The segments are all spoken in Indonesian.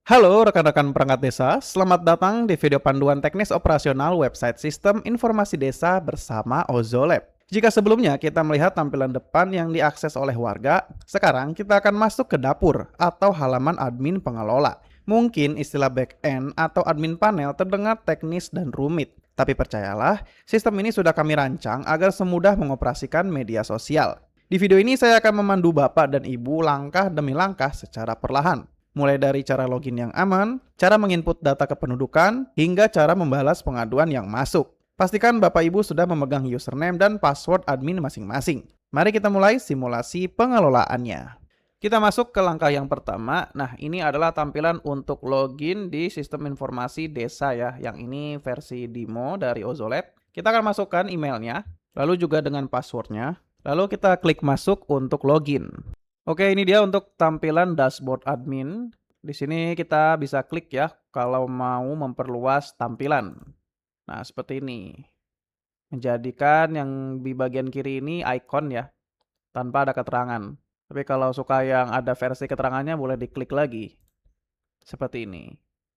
Halo rekan-rekan perangkat desa, selamat datang di video panduan teknis operasional website Sistem Informasi Desa bersama Ozolab. Jika sebelumnya kita melihat tampilan depan yang diakses oleh warga, sekarang kita akan masuk ke dapur atau halaman admin pengelola. Mungkin istilah back-end atau admin panel terdengar teknis dan rumit, tapi percayalah, sistem ini sudah kami rancang agar semudah mengoperasikan media sosial. Di video ini saya akan memandu Bapak dan Ibu langkah demi langkah secara perlahan. Mulai dari cara login yang aman, cara menginput data kependudukan, hingga cara membalas pengaduan yang masuk. Pastikan Bapak Ibu sudah memegang username dan password admin masing-masing. Mari kita mulai simulasi pengelolaannya. Kita masuk ke langkah yang pertama. Nah, ini adalah tampilan untuk login di sistem informasi desa ya. Yang ini versi demo dari Ozolab. Kita akan masukkan emailnya, lalu juga dengan passwordnya. Lalu kita klik masuk untuk login. Oke, ini dia untuk tampilan dashboard admin. Di sini kita bisa klik ya kalau mau memperluas tampilan. Nah, seperti ini. Menjadikan yang di bagian kiri ini icon ya, tanpa ada keterangan. Tapi kalau suka yang ada versi keterangannya boleh diklik lagi. Seperti ini.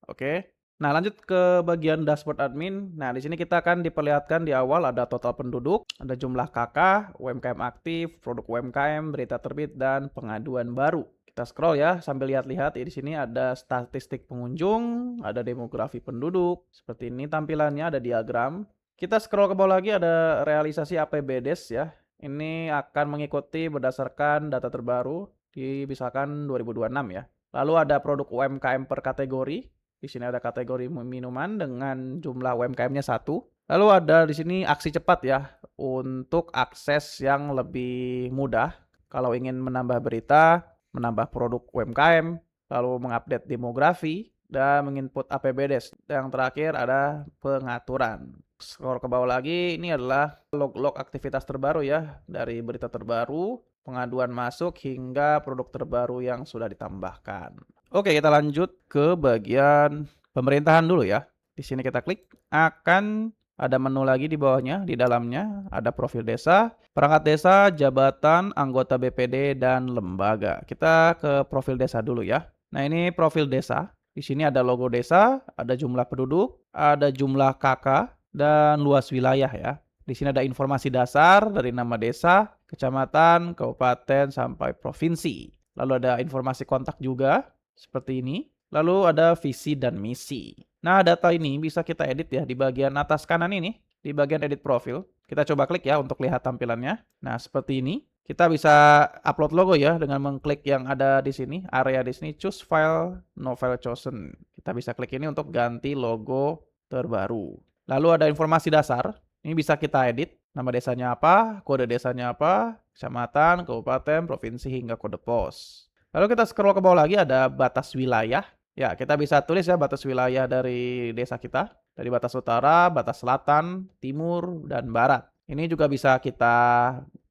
Oke. Nah, lanjut ke bagian dashboard admin. Nah, di sini kita akan diperlihatkan di awal ada total penduduk, ada jumlah KK, UMKM aktif, produk UMKM, berita terbit, dan pengaduan baru. Kita scroll ya sambil lihat-lihat. Di sini ada statistik pengunjung, ada demografi penduduk. Seperti ini tampilannya, ada diagram. Kita scroll ke bawah lagi ada realisasi APBDes ya. Ini akan mengikuti berdasarkan data terbaru di misalkan 2026 ya. Lalu ada produk UMKM per kategori. Di sini ada kategori minuman dengan jumlah UMKM-nya 1. Lalu ada di sini aksi cepat ya untuk akses yang lebih mudah. Kalau ingin menambah berita, menambah produk UMKM, lalu mengupdate demografi, dan menginput APBDes. Yang terakhir ada pengaturan. Scroll ke bawah lagi, ini adalah log-log aktivitas terbaru ya, dari berita terbaru, pengaduan masuk, hingga produk terbaru yang sudah ditambahkan. Oke, kita lanjut ke bagian pemerintahan dulu ya. Di sini kita klik, akan ada menu lagi di bawahnya, di dalamnya ada profil desa, perangkat desa, jabatan, anggota BPD, dan lembaga. Kita ke profil desa dulu ya. Nah, ini profil desa. Di sini ada logo desa, ada jumlah penduduk, ada jumlah KK, dan luas wilayah ya. Di sini ada informasi dasar dari nama desa, kecamatan, kabupaten, sampai provinsi. Lalu ada informasi kontak juga, seperti ini. Lalu ada visi dan misi. Nah, data ini bisa kita edit ya di bagian atas kanan ini, di bagian edit profil. Kita coba klik ya untuk lihat tampilannya. Nah, seperti ini. Kita bisa upload logo ya dengan mengklik yang ada di sini, area di sini, choose file, no file chosen. Kita bisa klik ini untuk ganti logo terbaru. Lalu ada informasi dasar, ini bisa kita edit, nama desanya apa, kode desanya apa, kecamatan, kabupaten, provinsi, hingga kode pos. Lalu kita scroll ke bawah lagi ada batas wilayah. Ya, kita bisa tulis ya batas wilayah dari desa kita. Dari batas utara, batas selatan, timur, dan barat. Ini juga bisa kita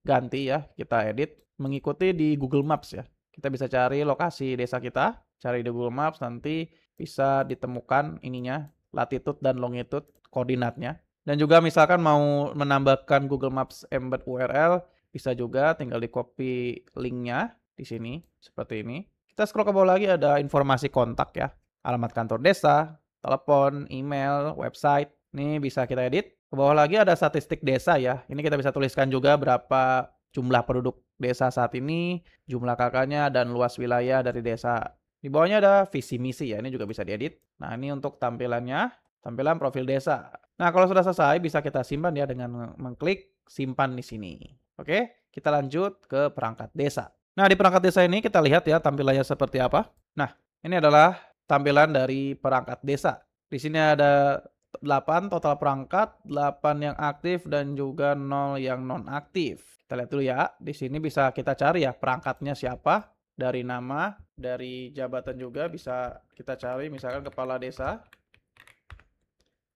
ganti ya, kita edit mengikuti di Google Maps ya. Kita bisa cari lokasi desa kita, cari di Google Maps, nanti bisa ditemukan ininya, latitude dan longitude koordinatnya. Dan juga misalkan mau menambahkan Google Maps embed URL, bisa juga tinggal di copy linknya di sini, seperti ini. Kita scroll ke bawah lagi ada informasi kontak ya, alamat kantor desa, telepon, email, website. Ini bisa kita edit. Ke bawah lagi ada statistik desa ya. Ini kita bisa tuliskan juga berapa jumlah penduduk desa saat ini, jumlah kakaknya, dan luas wilayah dari desa. Di bawahnya ada visi misi ya, ini juga bisa diedit. Nah, ini untuk tampilannya, tampilan profil desa. Nah, kalau sudah selesai bisa kita simpan ya dengan mengklik simpan di sini. Oke, kita lanjut ke perangkat desa. Nah, di perangkat desa ini kita lihat ya tampilannya seperti apa. Nah, ini adalah tampilan dari perangkat desa. Di sini ada 8 total perangkat, 8 yang aktif dan juga 0 yang non aktif. Kita lihat dulu ya. Di sini bisa kita cari ya perangkatnya siapa, dari nama, dari jabatan juga bisa kita cari misalkan kepala desa.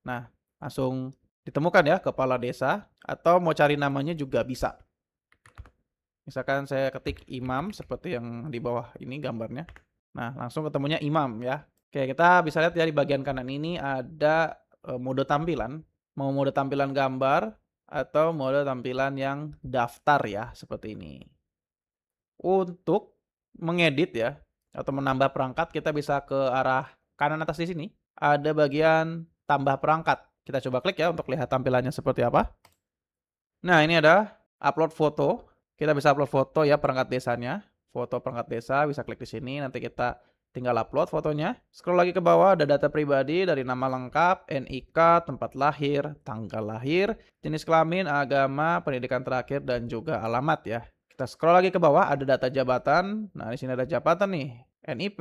Nah, langsung ditemukan ya kepala desa, atau mau cari namanya juga bisa. Misalkan saya ketik imam seperti yang di bawah ini gambarnya. Nah, langsung ketemunya imam ya. Oke, kita bisa lihat ya di bagian kanan ini ada mode tampilan. Mau mode tampilan gambar atau mode tampilan yang daftar ya, seperti ini. Untuk mengedit ya, atau menambah perangkat, kita bisa ke arah kanan atas di sini. Ada bagian tambah perangkat. Kita coba klik ya untuk lihat tampilannya seperti apa. Nah, ini ada upload foto. Kita bisa upload foto ya perangkat desanya. Foto perangkat desa bisa klik di sini. Nanti kita tinggal upload fotonya. Scroll lagi ke bawah ada data pribadi dari nama lengkap, NIK, tempat lahir, tanggal lahir, jenis kelamin, agama, pendidikan terakhir dan juga alamat ya. Kita scroll lagi ke bawah ada data jabatan. Nah, di sini ada jabatan nih. NIP,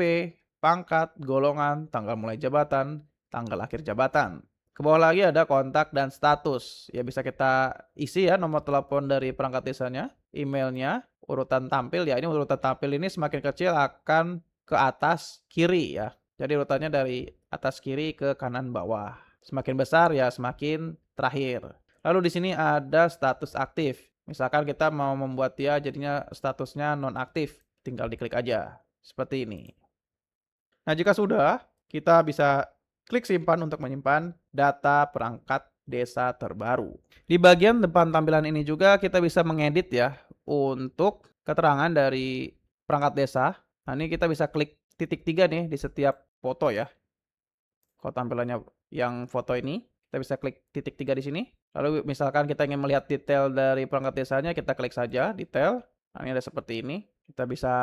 pangkat, golongan, tanggal mulai jabatan, tanggal akhir jabatan. Ke bawah lagi ada kontak dan status. Ya bisa kita isi ya nomor telepon dari perangkat desanya, emailnya, urutan tampil ya. Ini urutan tampil ini semakin kecil akan ke atas kiri ya. Jadi urutannya dari atas kiri ke kanan bawah. Semakin besar ya semakin terakhir. Lalu di sini ada status aktif. Misalkan kita mau membuat dia jadinya statusnya nonaktif, tinggal diklik aja. Seperti ini. Nah, jika sudah, kita bisa klik simpan untuk menyimpan data perangkat desa terbaru. Di bagian depan tampilan ini juga kita bisa mengedit ya untuk keterangan dari perangkat desa. Nah, ini kita bisa klik titik 3 nih di setiap foto ya. Kalau tampilannya yang foto ini, kita bisa klik titik 3 di sini. Lalu misalkan kita ingin melihat detail dari perangkat desanya, kita klik saja detail. Nah, ini ada seperti ini. Kita bisa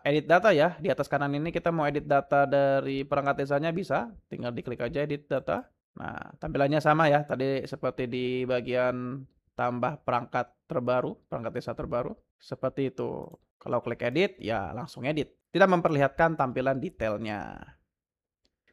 edit data ya. Di atas kanan ini kita mau edit data dari perangkat desanya bisa. Tinggal diklik aja edit data. Nah, tampilannya sama ya. Tadi seperti di bagian tambah perangkat terbaru, perangkat desa terbaru. Seperti itu. Kalau klik edit, ya langsung edit. Tidak memperlihatkan tampilan detailnya.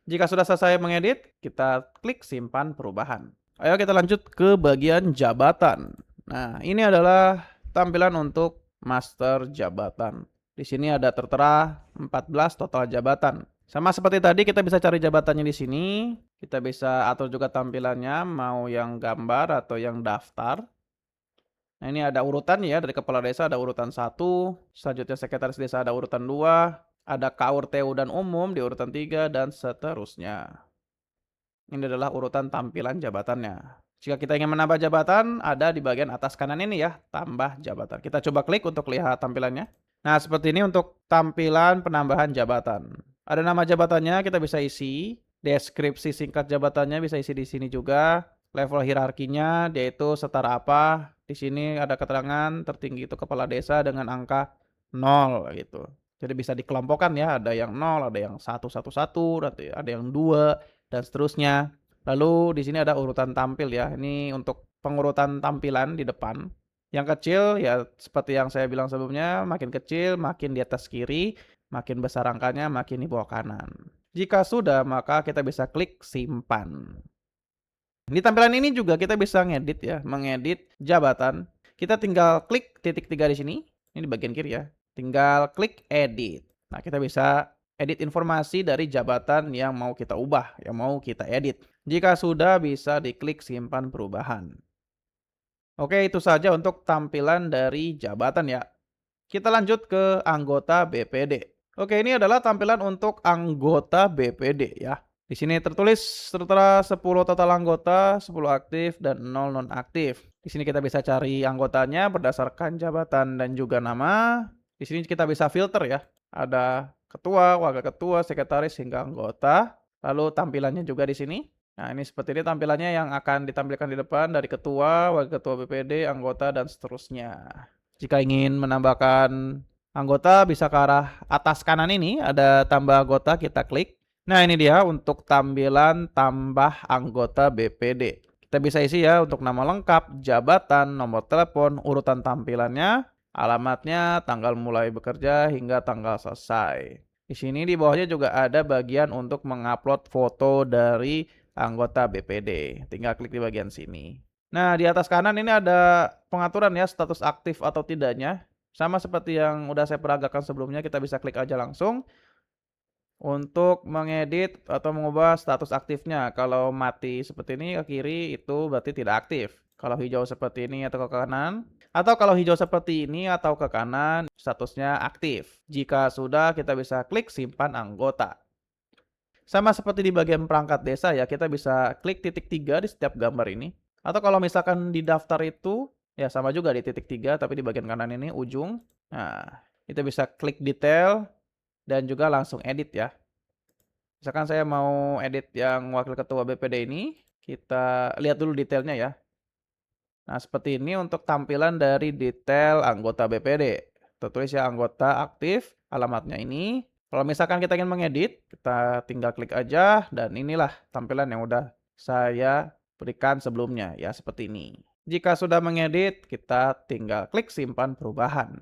Jika sudah selesai mengedit, kita klik simpan perubahan. Ayo kita lanjut ke bagian jabatan. Nah, ini adalah tampilan untuk master jabatan. Di sini ada tertera 14 total jabatan. Sama seperti tadi kita bisa cari jabatannya di sini. Kita bisa atur juga tampilannya mau yang gambar atau yang daftar. Nah, ini ada urutan ya, dari kepala desa ada urutan 1, selanjutnya sekretaris desa ada urutan 2, ada KUR, TU dan umum di urutan 3 dan seterusnya. Ini adalah urutan tampilan jabatannya. Jika kita ingin menambah jabatan, ada di bagian atas kanan ini ya, tambah jabatan. Kita coba klik untuk lihat tampilannya. Nah, seperti ini untuk tampilan penambahan jabatan. Ada nama jabatannya, kita bisa isi. Deskripsi singkat jabatannya bisa isi di sini juga. Level hierarkinya, dia itu setara apa. Di sini ada keterangan tertinggi itu kepala desa dengan angka 0 gitu. Jadi bisa dikelompokkan ya, ada yang 0, ada yang 111, ada yang 2 dan seterusnya. Lalu di sini ada urutan tampil ya. Ini untuk pengurutan tampilan di depan. Yang kecil ya seperti yang saya bilang sebelumnya, makin kecil makin di atas kiri, makin besar angkanya makin di bawah kanan. Jika sudah, maka kita bisa klik simpan. Di tampilan ini juga kita bisa ngedit ya, mengedit jabatan. Kita tinggal klik titik 3 di sini, ini di bagian kiri ya. Tinggal klik edit. Nah, kita bisa edit informasi dari jabatan yang mau kita ubah, yang mau kita edit. Jika sudah, bisa diklik simpan perubahan. Oke, itu saja untuk tampilan dari jabatan ya. Kita lanjut ke anggota BPD. Oke, ini adalah tampilan untuk anggota BPD ya. Di sini tertulis tertera 10 total anggota, 10 aktif dan 0 non-aktif. Di sini kita bisa cari anggotanya berdasarkan jabatan dan juga nama. Di sini kita bisa filter ya. Ada ketua, wakil ketua, sekretaris hingga anggota. Lalu tampilannya juga di sini. Nah, ini seperti ini tampilannya yang akan ditampilkan di depan dari ketua, wakil ketua BPD, anggota dan seterusnya. Jika ingin menambahkan anggota bisa ke arah atas kanan ini ada tambah anggota, kita klik. Nah, ini dia untuk tampilan tambah anggota BPD. Kita bisa isi ya untuk nama lengkap, jabatan, nomor telepon, urutan tampilannya, alamatnya, tanggal mulai bekerja hingga tanggal selesai. Di sini di bawahnya juga ada bagian untuk mengupload foto dari anggota BPD. Tinggal klik di bagian sini. Nah, di atas kanan ini ada pengaturan ya status aktif atau tidaknya. Sama seperti yang udah saya peragakan sebelumnya, kita bisa klik aja langsung untuk mengedit atau mengubah status aktifnya. Kalau mati seperti ini ke kiri itu berarti tidak aktif. Kalau hijau seperti ini atau ke kanan, atau kalau hijau seperti ini atau ke kanan, statusnya aktif. Jika sudah, kita bisa klik simpan anggota. Sama seperti di bagian perangkat desa ya, kita bisa klik titik 3 di setiap gambar ini. Atau kalau misalkan di daftar itu, ya sama juga di titik 3, tapi di bagian kanan ini ujung. Nah, kita bisa klik detail. dan juga langsung edit ya. Misalkan saya mau edit yang wakil ketua BPD ini, kita lihat dulu detailnya ya. Nah, seperti ini untuk tampilan dari detail anggota BPD. Tertulis ya anggota aktif, alamatnya ini. Kalau misalkan kita ingin mengedit, kita tinggal klik aja dan inilah tampilan yang udah saya berikan sebelumnya ya seperti ini. Jika sudah mengedit, kita tinggal klik simpan perubahan.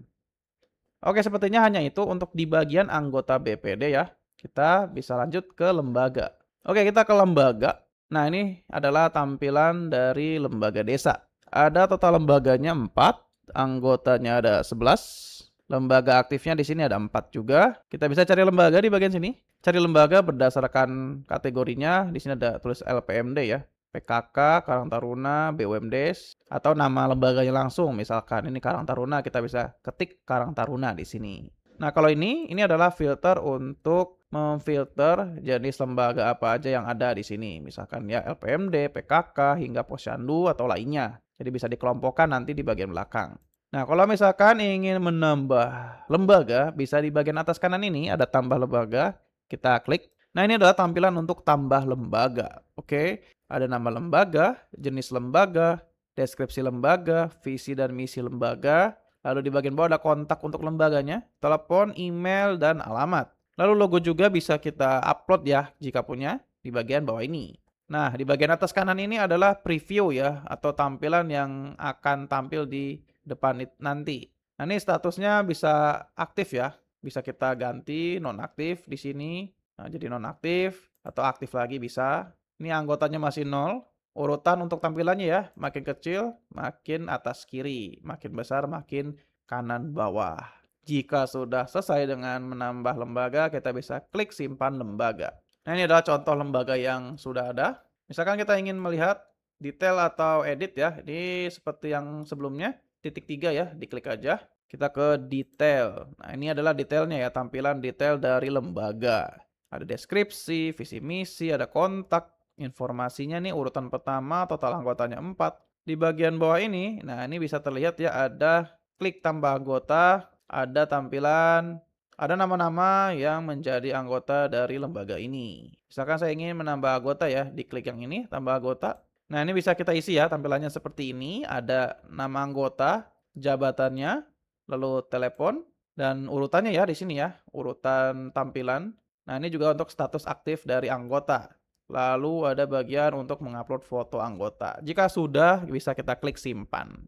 Oke, sepertinya hanya itu untuk di bagian anggota BPD ya. Kita bisa lanjut ke lembaga. Oke, kita ke lembaga. Nah, ini adalah tampilan dari lembaga desa. Ada total lembaganya 4, anggotanya ada 11. Lembaga aktifnya di sini ada 4 juga. Kita bisa cari lembaga di bagian sini. Cari lembaga berdasarkan kategorinya. Di sini ada tulis LPMD ya. PKK, Karang Taruna, BUMDes, atau nama lembaganya langsung. Misalkan ini Karang Taruna, kita bisa ketik Karang Taruna di sini. Nah, kalau ini adalah filter untuk memfilter jenis lembaga apa aja yang ada di sini. Misalkan ya LPMD, PKK, hingga Posyandu atau lainnya. Jadi bisa dikelompokkan nanti di bagian belakang. Nah, kalau misalkan ingin menambah lembaga, bisa di bagian atas kanan ini ada tambah lembaga. Kita klik. Nah, ini adalah tampilan untuk tambah lembaga. Oke. Ada nama lembaga, jenis lembaga, deskripsi lembaga, visi dan misi lembaga. Lalu di bagian bawah ada kontak untuk lembaganya, telepon, email, dan alamat. Lalu logo juga bisa kita upload ya jika punya di bagian bawah ini. Nah, di bagian atas kanan ini adalah preview ya atau tampilan yang akan tampil di depan nanti. Nah, ini statusnya bisa aktif ya. Bisa kita ganti nonaktif di sini. Nah, jadi nonaktif atau aktif lagi bisa. Ini anggotanya masih 0. Urutan untuk tampilannya ya, makin kecil, makin atas kiri, makin besar, makin kanan bawah. Jika sudah selesai dengan menambah lembaga, kita bisa klik simpan lembaga. Nah, ini adalah contoh lembaga yang sudah ada. Misalkan kita ingin melihat detail atau edit ya, ini seperti yang sebelumnya, titik 3 ya, diklik aja. Kita ke detail. Nah, ini adalah detailnya ya, tampilan detail dari lembaga. Ada deskripsi, visi misi, ada kontak, informasinya nih urutan pertama, total anggotanya 4. Di bagian bawah ini, nah ini bisa terlihat ya ada klik tambah anggota, ada tampilan, ada nama-nama yang menjadi anggota dari lembaga ini. Misalkan saya ingin menambah anggota ya, diklik yang ini, tambah anggota. Nah, ini bisa kita isi ya, tampilannya seperti ini. Ada nama anggota, jabatannya, lalu telepon, dan urutannya ya di sini ya, urutan tampilan. Nah, ini juga untuk status aktif dari anggota. Lalu ada bagian untuk mengupload foto anggota. Jika sudah, bisa kita klik simpan.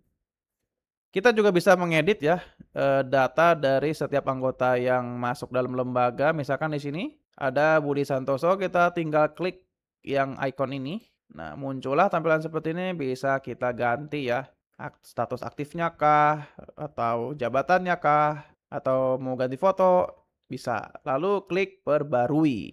Kita juga bisa mengedit ya data dari setiap anggota yang masuk dalam lembaga. Misalkan di sini ada Budi Santoso, kita tinggal klik yang icon ini. Nah, muncullah tampilan seperti ini, bisa kita ganti ya. Status aktifnya kah, atau jabatannya kah, atau mau ganti foto, bisa. Lalu klik perbarui.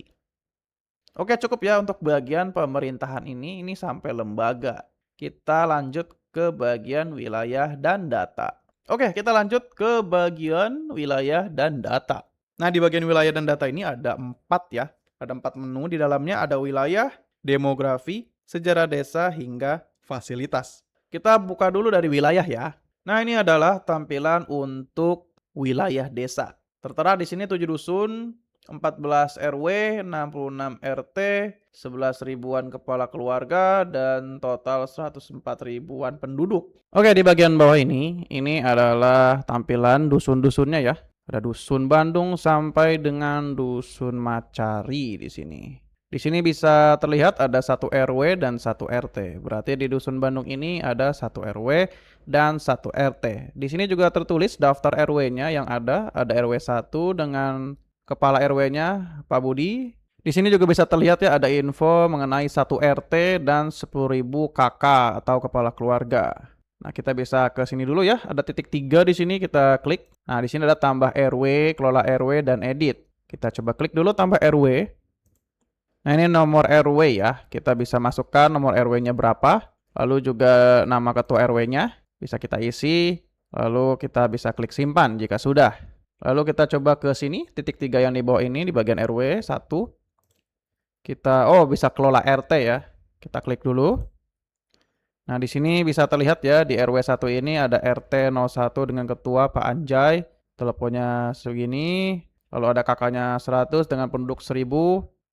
Oke, cukup ya untuk bagian pemerintahan ini sampai lembaga. Kita lanjut ke bagian wilayah dan data. Oke, kita lanjut ke bagian wilayah dan data. Nah, di bagian wilayah dan data ini ada 4 ya. Ada 4 menu di dalamnya, ada wilayah, demografi, sejarah desa, hingga fasilitas. Kita buka dulu dari wilayah ya. Nah, ini adalah tampilan untuk wilayah desa. Tertera di sini 7 dusun, 14 RW, 66 RT, 11 ribuan kepala keluarga, dan total 104 ribuan penduduk. Oke, di bagian bawah ini adalah tampilan dusun-dusunnya ya. Ada dusun Bandung sampai dengan dusun Macari di sini. Di sini bisa terlihat ada 1 RW dan 1 RT. Berarti di dusun Bandung ini ada 1 RW dan 1 RT. Di sini juga tertulis daftar RW-nya yang ada RW 1 dengan kepala RW-nya Pak Budi. Di sini juga bisa terlihat ya ada info mengenai 1 RT dan 10.000 KK atau kepala keluarga. Nah, kita bisa ke sini dulu ya. Ada titik 3 di sini, kita klik. Nah, di sini ada tambah RW, kelola RW, dan edit. Kita coba klik dulu tambah RW. Nah, ini nomor RW ya. Kita bisa masukkan nomor RW-nya berapa. Lalu juga nama ketua RW-nya. Bisa kita isi. Lalu kita bisa klik simpan jika sudah. Lalu kita coba ke sini, titik 3 yang di bawah ini, di bagian RW 1. Kita, bisa kelola RT ya. Kita klik dulu. Nah, di sini bisa terlihat ya, di RW 1 ini ada RT 01 dengan ketua Pak Anjay. Teleponnya segini. Lalu ada kakaknya 100 dengan penduduk 1000.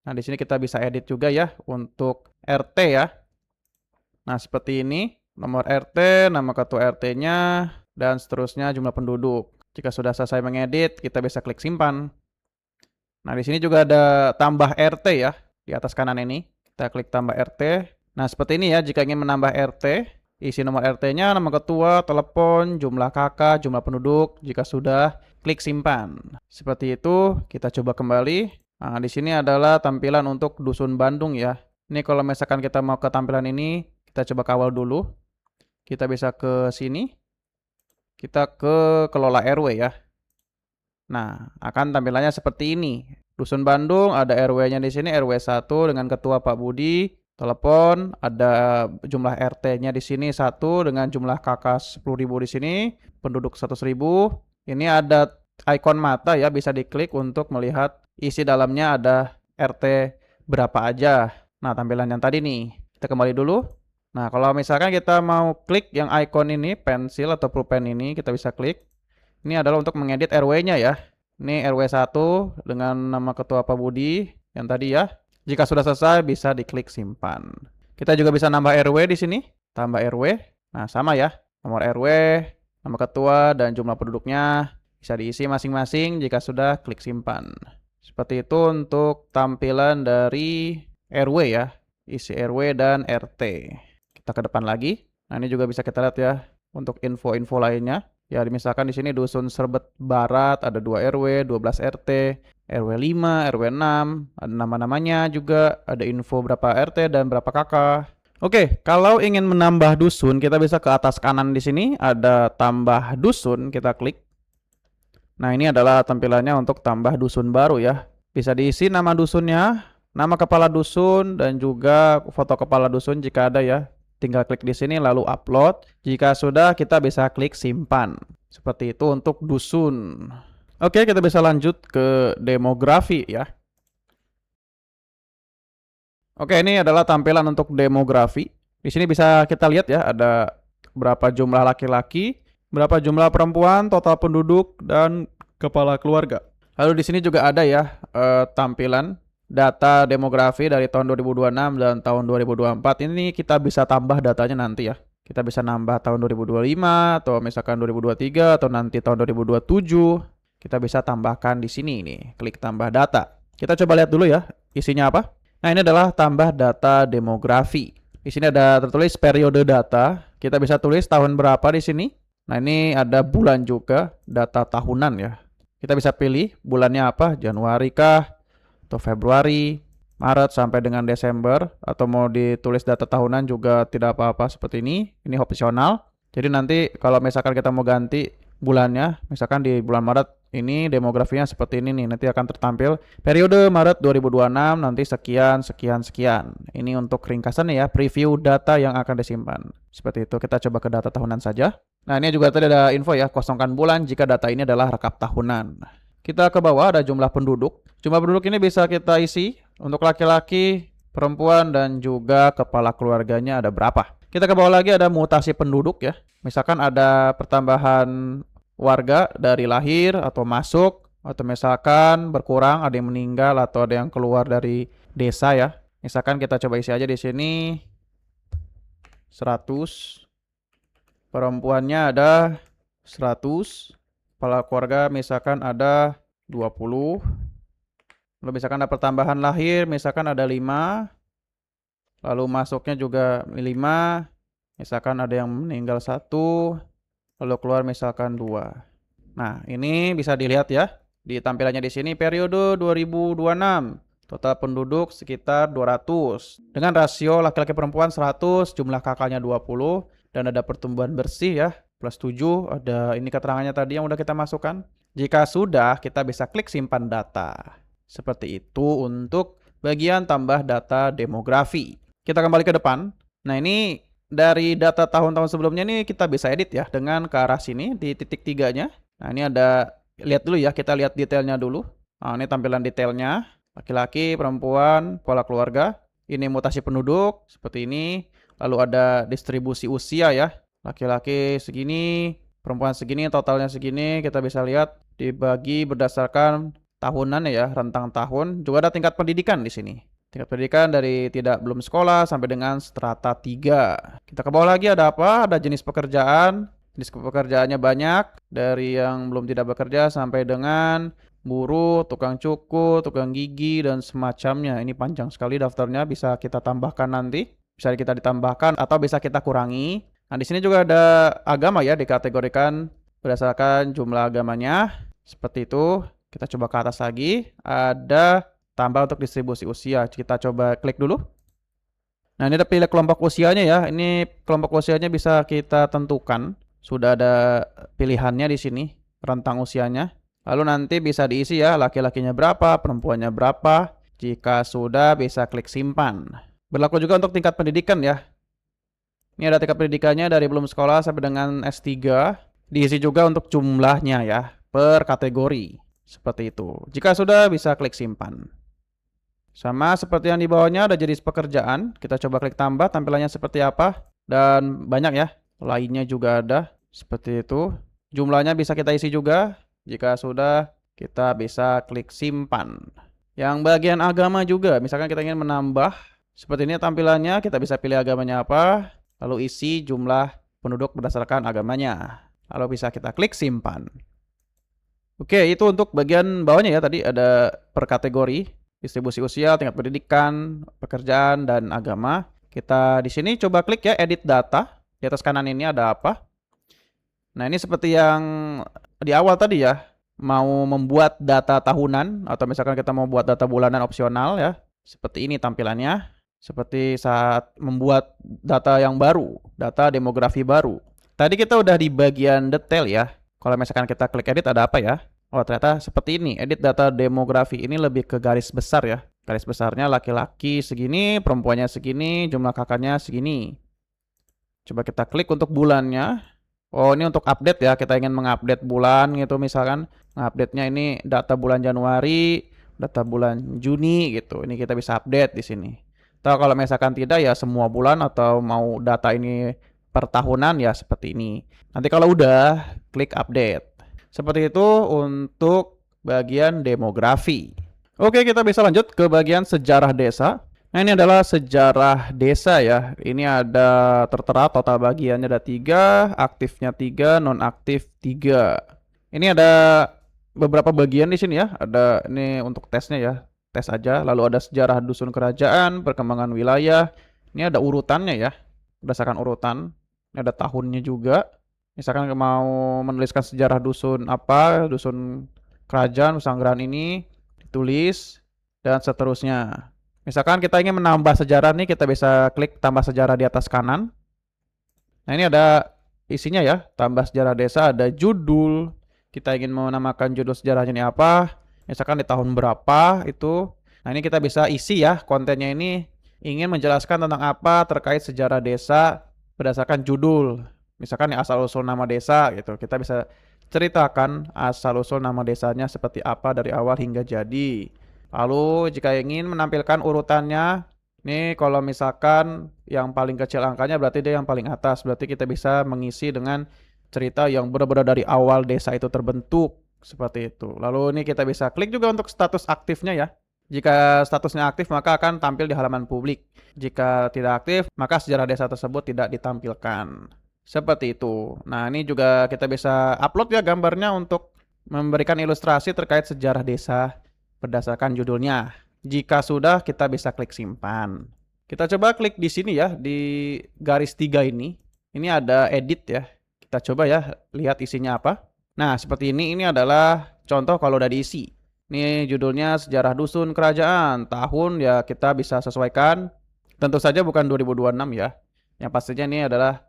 Nah, di sini kita bisa edit juga ya untuk RT ya. Nah, seperti ini. Nomor RT, nama ketua RT-nya, dan seterusnya jumlah penduduk. Jika sudah selesai mengedit, kita bisa klik simpan. Nah, di sini juga ada tambah RT ya, di atas kanan ini. Kita klik tambah RT. Nah, seperti ini ya, jika ingin menambah RT, isi nomor RT-nya, nama ketua, telepon, jumlah kakak, jumlah penduduk. Jika sudah, klik simpan. Seperti itu, kita coba kembali. Nah, di sini adalah tampilan untuk Dusun Bandung ya. Ini kalau misalkan kita mau ke tampilan ini, kita coba kawal dulu. Kita bisa ke sini. Kita ke kelola RW ya. Nah, akan tampilannya seperti ini. Dusun Bandung, ada RW-nya di sini, RW 1 dengan ketua Pak Budi. Telepon, ada jumlah RT-nya di sini 1 dengan jumlah kakak 10.000 di sini, penduduk 100.000. Ini ada ikon mata ya, bisa diklik untuk melihat isi dalamnya ada RT berapa aja. Nah, tampilan yang tadi nih. Kita kembali dulu. Nah, kalau misalkan kita mau klik yang ikon ini, pensil atau pulpen ini, kita bisa klik. Ini adalah untuk mengedit RW-nya ya. Ini RW 1 dengan nama ketua Pak Budi yang tadi ya. Jika sudah selesai, bisa diklik simpan. Kita juga bisa nambah RW di sini. Tambah RW. Nah, sama ya. Nomor RW, nama ketua, dan jumlah penduduknya bisa diisi masing-masing jika sudah klik simpan. Seperti itu untuk tampilan dari RW ya. Isi RW dan RT. Kita ke depan lagi. Nah, ini juga bisa kita lihat ya untuk info-info lainnya. Ya, misalkan di sini Dusun Serbet Barat ada 2 RW, 12 RT, RW 5, RW 6, ada nama-namanya juga, ada info berapa RT dan berapa kakak. Oke, kalau ingin menambah dusun, kita bisa ke atas kanan di sini ada tambah dusun, kita klik. Nah, ini adalah tampilannya untuk tambah dusun baru ya. Bisa diisi nama dusunnya, nama kepala dusun, dan juga foto kepala dusun jika ada ya. Tinggal klik di sini lalu upload. Jika sudah, kita bisa klik simpan. Seperti itu untuk dusun. Oke, kita bisa lanjut ke demografi ya. Oke, ini adalah tampilan untuk demografi. Di sini bisa kita lihat ya, ada berapa jumlah laki-laki, berapa jumlah perempuan, total penduduk, dan kepala keluarga. Lalu di sini juga ada ya tampilan data demografi dari tahun 2026 dan tahun 2024. Ini kita bisa tambah datanya nanti ya. Kita bisa nambah tahun 2025 atau misalkan 2023 atau nanti tahun 2027. Kita bisa tambahkan di sini nih. Klik tambah data. Kita coba lihat dulu ya isinya apa. Nah, ini adalah tambah data demografi. Di sini ada tertulis periode data. Kita bisa tulis tahun berapa di sini. Nah, ini ada bulan juga, data tahunan ya. Kita bisa pilih bulannya apa, Januari kah, atau Februari, Maret sampai dengan Desember, atau mau ditulis data tahunan juga tidak apa-apa seperti ini. Ini opsional. Jadi nanti kalau misalkan kita mau ganti bulannya, misalkan di bulan Maret ini demografinya seperti ini nih, nanti akan tertampil periode Maret 2026 nanti sekian sekian sekian. Ini untuk ringkasannya ya, preview data yang akan disimpan. Seperti itu. Kita coba ke data tahunan saja. Nah, ini juga tadi ada info ya, kosongkan bulan jika data ini adalah rekap tahunan. Kita ke bawah ada jumlah penduduk. Jumlah penduduk ini bisa kita isi untuk laki-laki, perempuan, dan juga kepala keluarganya ada berapa. Kita ke bawah lagi ada mutasi penduduk ya. Misalkan ada pertambahan warga dari lahir atau masuk, atau misalkan berkurang, ada yang meninggal atau ada yang keluar dari desa ya. Misalkan kita coba isi aja di sini 100. Perempuannya ada 100. Kepala keluarga misalkan ada 20. Lalu misalkan ada pertambahan lahir, misalkan ada 5. Lalu masuknya juga 5. Misalkan ada yang meninggal 1. Lalu keluar misalkan 2. Nah, ini bisa dilihat ya. Di tampilannya di sini periode 2026. Total penduduk sekitar 200. Dengan rasio laki-laki perempuan 100, jumlah kakaknya 20. Dan ada pertumbuhan bersih ya, plus 7. Ada ini keterangannya tadi yang udah kita masukkan. Jika sudah, kita bisa klik simpan data. Seperti itu untuk bagian tambah data demografi. Kita kembali ke depan. Nah, ini dari data tahun-tahun sebelumnya ini kita bisa edit ya dengan ke arah sini di titik 3-nya. Nah, ini ada, lihat dulu ya, kita lihat detailnya dulu. Nah, ini tampilan detailnya. Laki-laki, perempuan, kepala keluarga. Ini mutasi penduduk seperti ini. Lalu ada distribusi usia ya. Laki-laki segini, perempuan segini, totalnya segini. Kita bisa lihat dibagi berdasarkan tahunan ya, rentang tahun. Juga ada tingkat pendidikan di sini. Tingkat pendidikan dari belum sekolah sampai dengan strata 3. Kita ke bawah lagi ada apa? Ada jenis pekerjaan. Jenis pekerjaannya banyak. Dari yang belum tidak bekerja sampai dengan buruh, tukang cukur, tukang gigi, dan semacamnya. Ini panjang sekali daftarnya, bisa kita tambahkan nanti. Bisa kita ditambahkan atau bisa kita kurangi. Nah, di sini juga ada agama ya, dikategorikan berdasarkan jumlah agamanya. Seperti itu. Kita coba ke atas lagi. Ada tambah untuk distribusi usia. Kita coba klik dulu. Nah, ini ada pilih kelompok usianya ya. Ini kelompok usianya bisa kita tentukan. Sudah ada pilihannya di sini, rentang usianya. Lalu nanti bisa diisi ya, laki-lakinya berapa, perempuannya berapa. Jika sudah, bisa klik simpan. Berlaku juga untuk tingkat pendidikan ya. Ini ada tingkat pendidikannya dari belum sekolah sampai dengan S3. Diisi juga untuk jumlahnya ya, per kategori. Seperti itu. Jika sudah, bisa klik simpan. Sama seperti yang di bawahnya ada jenis pekerjaan. Kita coba klik tambah, tampilannya seperti apa. Dan banyak ya, lainnya juga ada. Seperti itu. Jumlahnya bisa kita isi juga. Jika sudah, kita bisa klik simpan. Yang bagian agama juga, misalkan kita ingin menambah, seperti ini tampilannya, kita bisa pilih agamanya apa, lalu isi jumlah penduduk berdasarkan agamanya. Lalu bisa kita klik simpan. Oke, itu untuk bagian bawahnya ya, tadi ada per kategori, distribusi usia, tingkat pendidikan, pekerjaan, dan agama. Kita di sini coba klik ya, edit data. Di atas kanan ini ada apa? Nah, ini seperti yang di awal tadi ya, mau membuat data tahunan atau misalkan kita mau buat data bulanan opsional ya. Seperti ini tampilannya. Seperti saat membuat data yang baru, data demografi baru. Tadi kita udah di bagian detail ya. Kalau misalkan kita klik edit ada apa ya? Oh, ternyata seperti ini. Edit data demografi ini lebih ke garis besar ya. Garis besarnya laki-laki segini, perempuannya segini, jumlah kakaknya segini. Coba kita klik untuk bulannya. Oh, ini untuk update ya. Kita ingin mengupdate bulan gitu misalkan. Ngupdate-nya ini data bulan Januari, data bulan Juni gitu. Ini kita bisa update di sini. Atau kalau misalkan tidak ya semua bulan atau mau data ini per tahunan ya seperti ini. Nanti kalau udah klik update. Seperti itu untuk bagian demografi. Oke, kita bisa lanjut ke bagian sejarah desa. Nah, ini adalah sejarah desa ya. Ini ada tertera total bagiannya ada 3, aktifnya 3, non-aktif 3. Ini ada beberapa bagian di sini ya. Ada ini untuk tesnya ya. Tes aja. Lalu ada sejarah dusun kerajaan, perkembangan wilayah. Ini ada urutannya ya. Berdasarkan urutan. Ini ada tahunnya juga. Misalkan mau menuliskan sejarah dusun apa, dusun kerajaan, pesanggrahan ini ditulis dan seterusnya. Misalkan kita ingin menambah sejarah nih, kita bisa klik tambah sejarah di atas kanan. Nah, ini ada isinya ya, tambah sejarah desa, ada judul. Kita ingin menamakan judul sejarahnya ini apa, misalkan di tahun berapa itu. Nah, ini kita bisa isi ya, kontennya ini ingin menjelaskan tentang apa terkait sejarah desa berdasarkan judul. Misalkan asal-usul nama desa gitu, kita bisa ceritakan asal-usul nama desanya seperti apa dari awal hingga jadi. Lalu jika ingin menampilkan urutannya, ini kalau misalkan yang paling kecil angkanya berarti dia yang paling atas. Berarti kita bisa mengisi dengan cerita yang benar-benar dari awal desa itu terbentuk. Seperti itu. Lalu ini kita bisa klik juga untuk status aktifnya ya. Jika statusnya aktif maka akan tampil di halaman publik. Jika tidak aktif maka sejarah desa tersebut tidak ditampilkan. Seperti itu. Nah, ini juga kita bisa upload ya gambarnya untuk memberikan ilustrasi terkait sejarah desa berdasarkan judulnya. Jika sudah, kita bisa klik simpan. Kita coba klik di sini ya, di garis 3 ini. Ini ada edit ya. Kita coba ya, lihat isinya apa. Nah, seperti ini adalah contoh kalau udah diisi. Ini judulnya sejarah dusun kerajaan. Tahun ya kita bisa sesuaikan. Tentu saja bukan 2026 ya. Yang pastinya ini adalah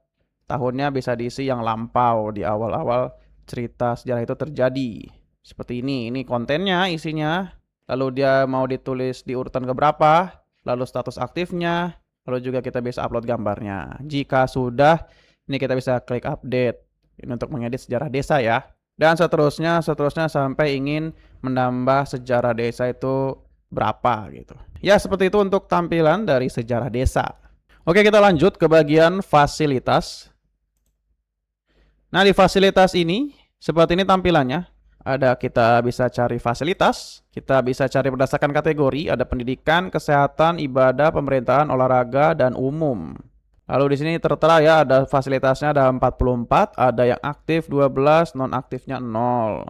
tahunnya bisa diisi yang lampau di awal-awal cerita sejarah itu terjadi. Seperti ini kontennya, isinya. Lalu dia mau ditulis di urutan keberapa, lalu status aktifnya, lalu juga kita bisa upload gambarnya. Jika sudah, ini kita bisa klik update. Ini untuk mengedit sejarah desa ya. Dan seterusnya sampai ingin menambah sejarah desa itu berapa gitu. Ya, seperti itu untuk tampilan dari sejarah desa. Oke, kita lanjut ke bagian fasilitas. Nah, di fasilitas ini, seperti ini tampilannya. Ada kita bisa cari fasilitas, kita bisa cari berdasarkan kategori, ada pendidikan, kesehatan, ibadah, pemerintahan, olahraga, dan umum. Lalu di sini tertera ya ada fasilitasnya ada 44, ada yang aktif 12, non-aktifnya 0.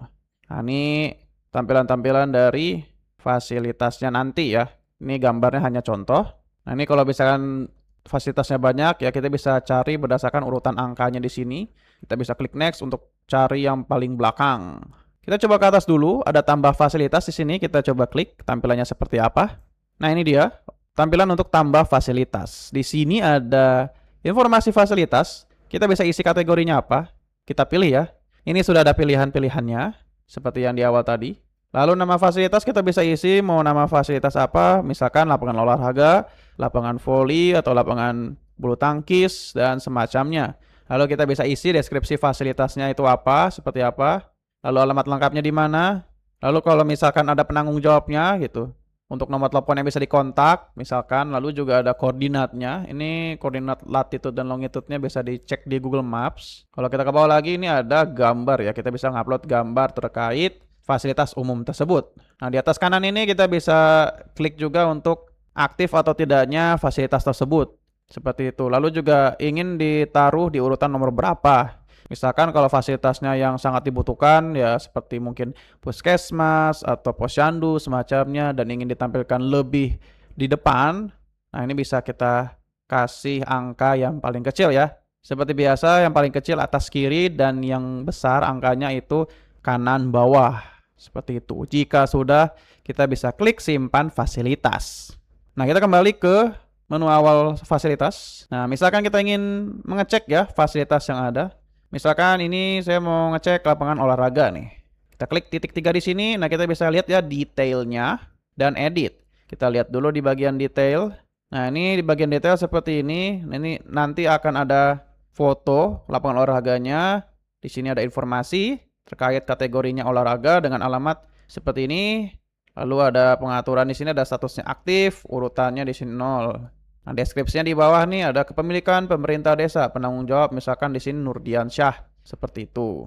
Nah, ini tampilan-tampilan dari fasilitasnya nanti ya. Ini gambarnya hanya contoh. Nah, ini kalau misalkan fasilitasnya banyak ya kita bisa cari berdasarkan urutan angkanya di sini. Kita bisa klik next untuk cari yang paling belakang. Kita coba ke atas dulu, ada tambah fasilitas di sini, kita coba klik tampilannya seperti apa. Nah, ini dia tampilan untuk tambah fasilitas. Di sini ada informasi fasilitas, kita bisa isi kategorinya apa. Kita pilih ya. Ini sudah ada pilihan-pilihannya seperti yang di awal tadi. Lalu nama fasilitas kita bisa isi mau nama fasilitas apa, misalkan lapangan olahraga, lapangan voli atau lapangan bulu tangkis dan semacamnya. Lalu kita bisa isi deskripsi fasilitasnya itu apa, seperti apa. Lalu alamat lengkapnya di mana. Lalu kalau misalkan ada penanggung jawabnya gitu. Untuk nomor telepon yang bisa dikontak, misalkan. Lalu juga ada koordinatnya. Ini koordinat latitude dan longitude-nya bisa dicek di Google Maps. Kalau kita ke bawah lagi ini ada gambar ya. Kita bisa ngupload gambar terkait fasilitas umum tersebut. Nah, di atas kanan ini kita bisa klik juga untuk aktif atau tidaknya fasilitas tersebut. Seperti itu. Lalu juga ingin ditaruh di urutan nomor berapa. Misalkan kalau fasilitasnya yang sangat dibutuhkan ya seperti mungkin puskesmas atau posyandu semacamnya dan ingin ditampilkan lebih di depan, nah ini bisa kita kasih angka yang paling kecil ya. Seperti biasa yang paling kecil atas kiri dan yang besar angkanya itu kanan bawah. Seperti itu. Jika sudah kita bisa klik simpan fasilitas. Nah, kita kembali ke menu awal fasilitas. Nah, misalkan kita ingin mengecek ya fasilitas yang ada. Misalkan ini saya mau ngecek lapangan olahraga nih. Kita klik titik 3 di sini. Nah, kita bisa lihat ya detailnya dan edit. Kita lihat dulu di bagian detail. Nah, ini di bagian detail seperti ini. Nah, ini nanti akan ada foto lapangan olahraganya. Di sini ada informasi terkait kategorinya olahraga dengan alamat seperti ini. Lalu ada pengaturan di sini ada statusnya aktif, urutannya di sini 0. Nah, deskripsinya di bawah nih ada kepemilikan pemerintah desa, penanggung jawab misalkan di sini Nurdiansyah, seperti itu.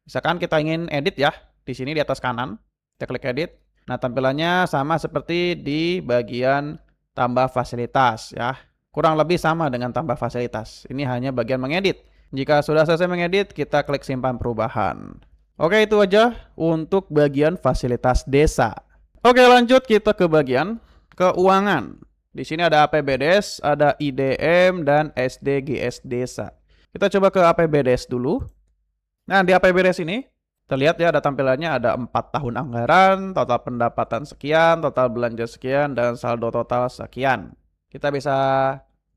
Misalkan kita ingin edit ya, di sini di atas kanan, kita klik edit. Nah, tampilannya sama seperti di bagian tambah fasilitas ya. Kurang lebih sama dengan tambah fasilitas. Ini hanya bagian mengedit. Jika sudah selesai mengedit, kita klik simpan perubahan. Oke, itu aja untuk bagian fasilitas desa. Oke, lanjut kita ke bagian keuangan. Di sini ada APBDes, ada IDM, dan SDGs desa. Kita coba ke APBDes dulu. Nah, di APBDes ini, terlihat ya ada tampilannya ada 4 tahun anggaran, total pendapatan sekian, total belanja sekian, dan saldo total sekian. Kita bisa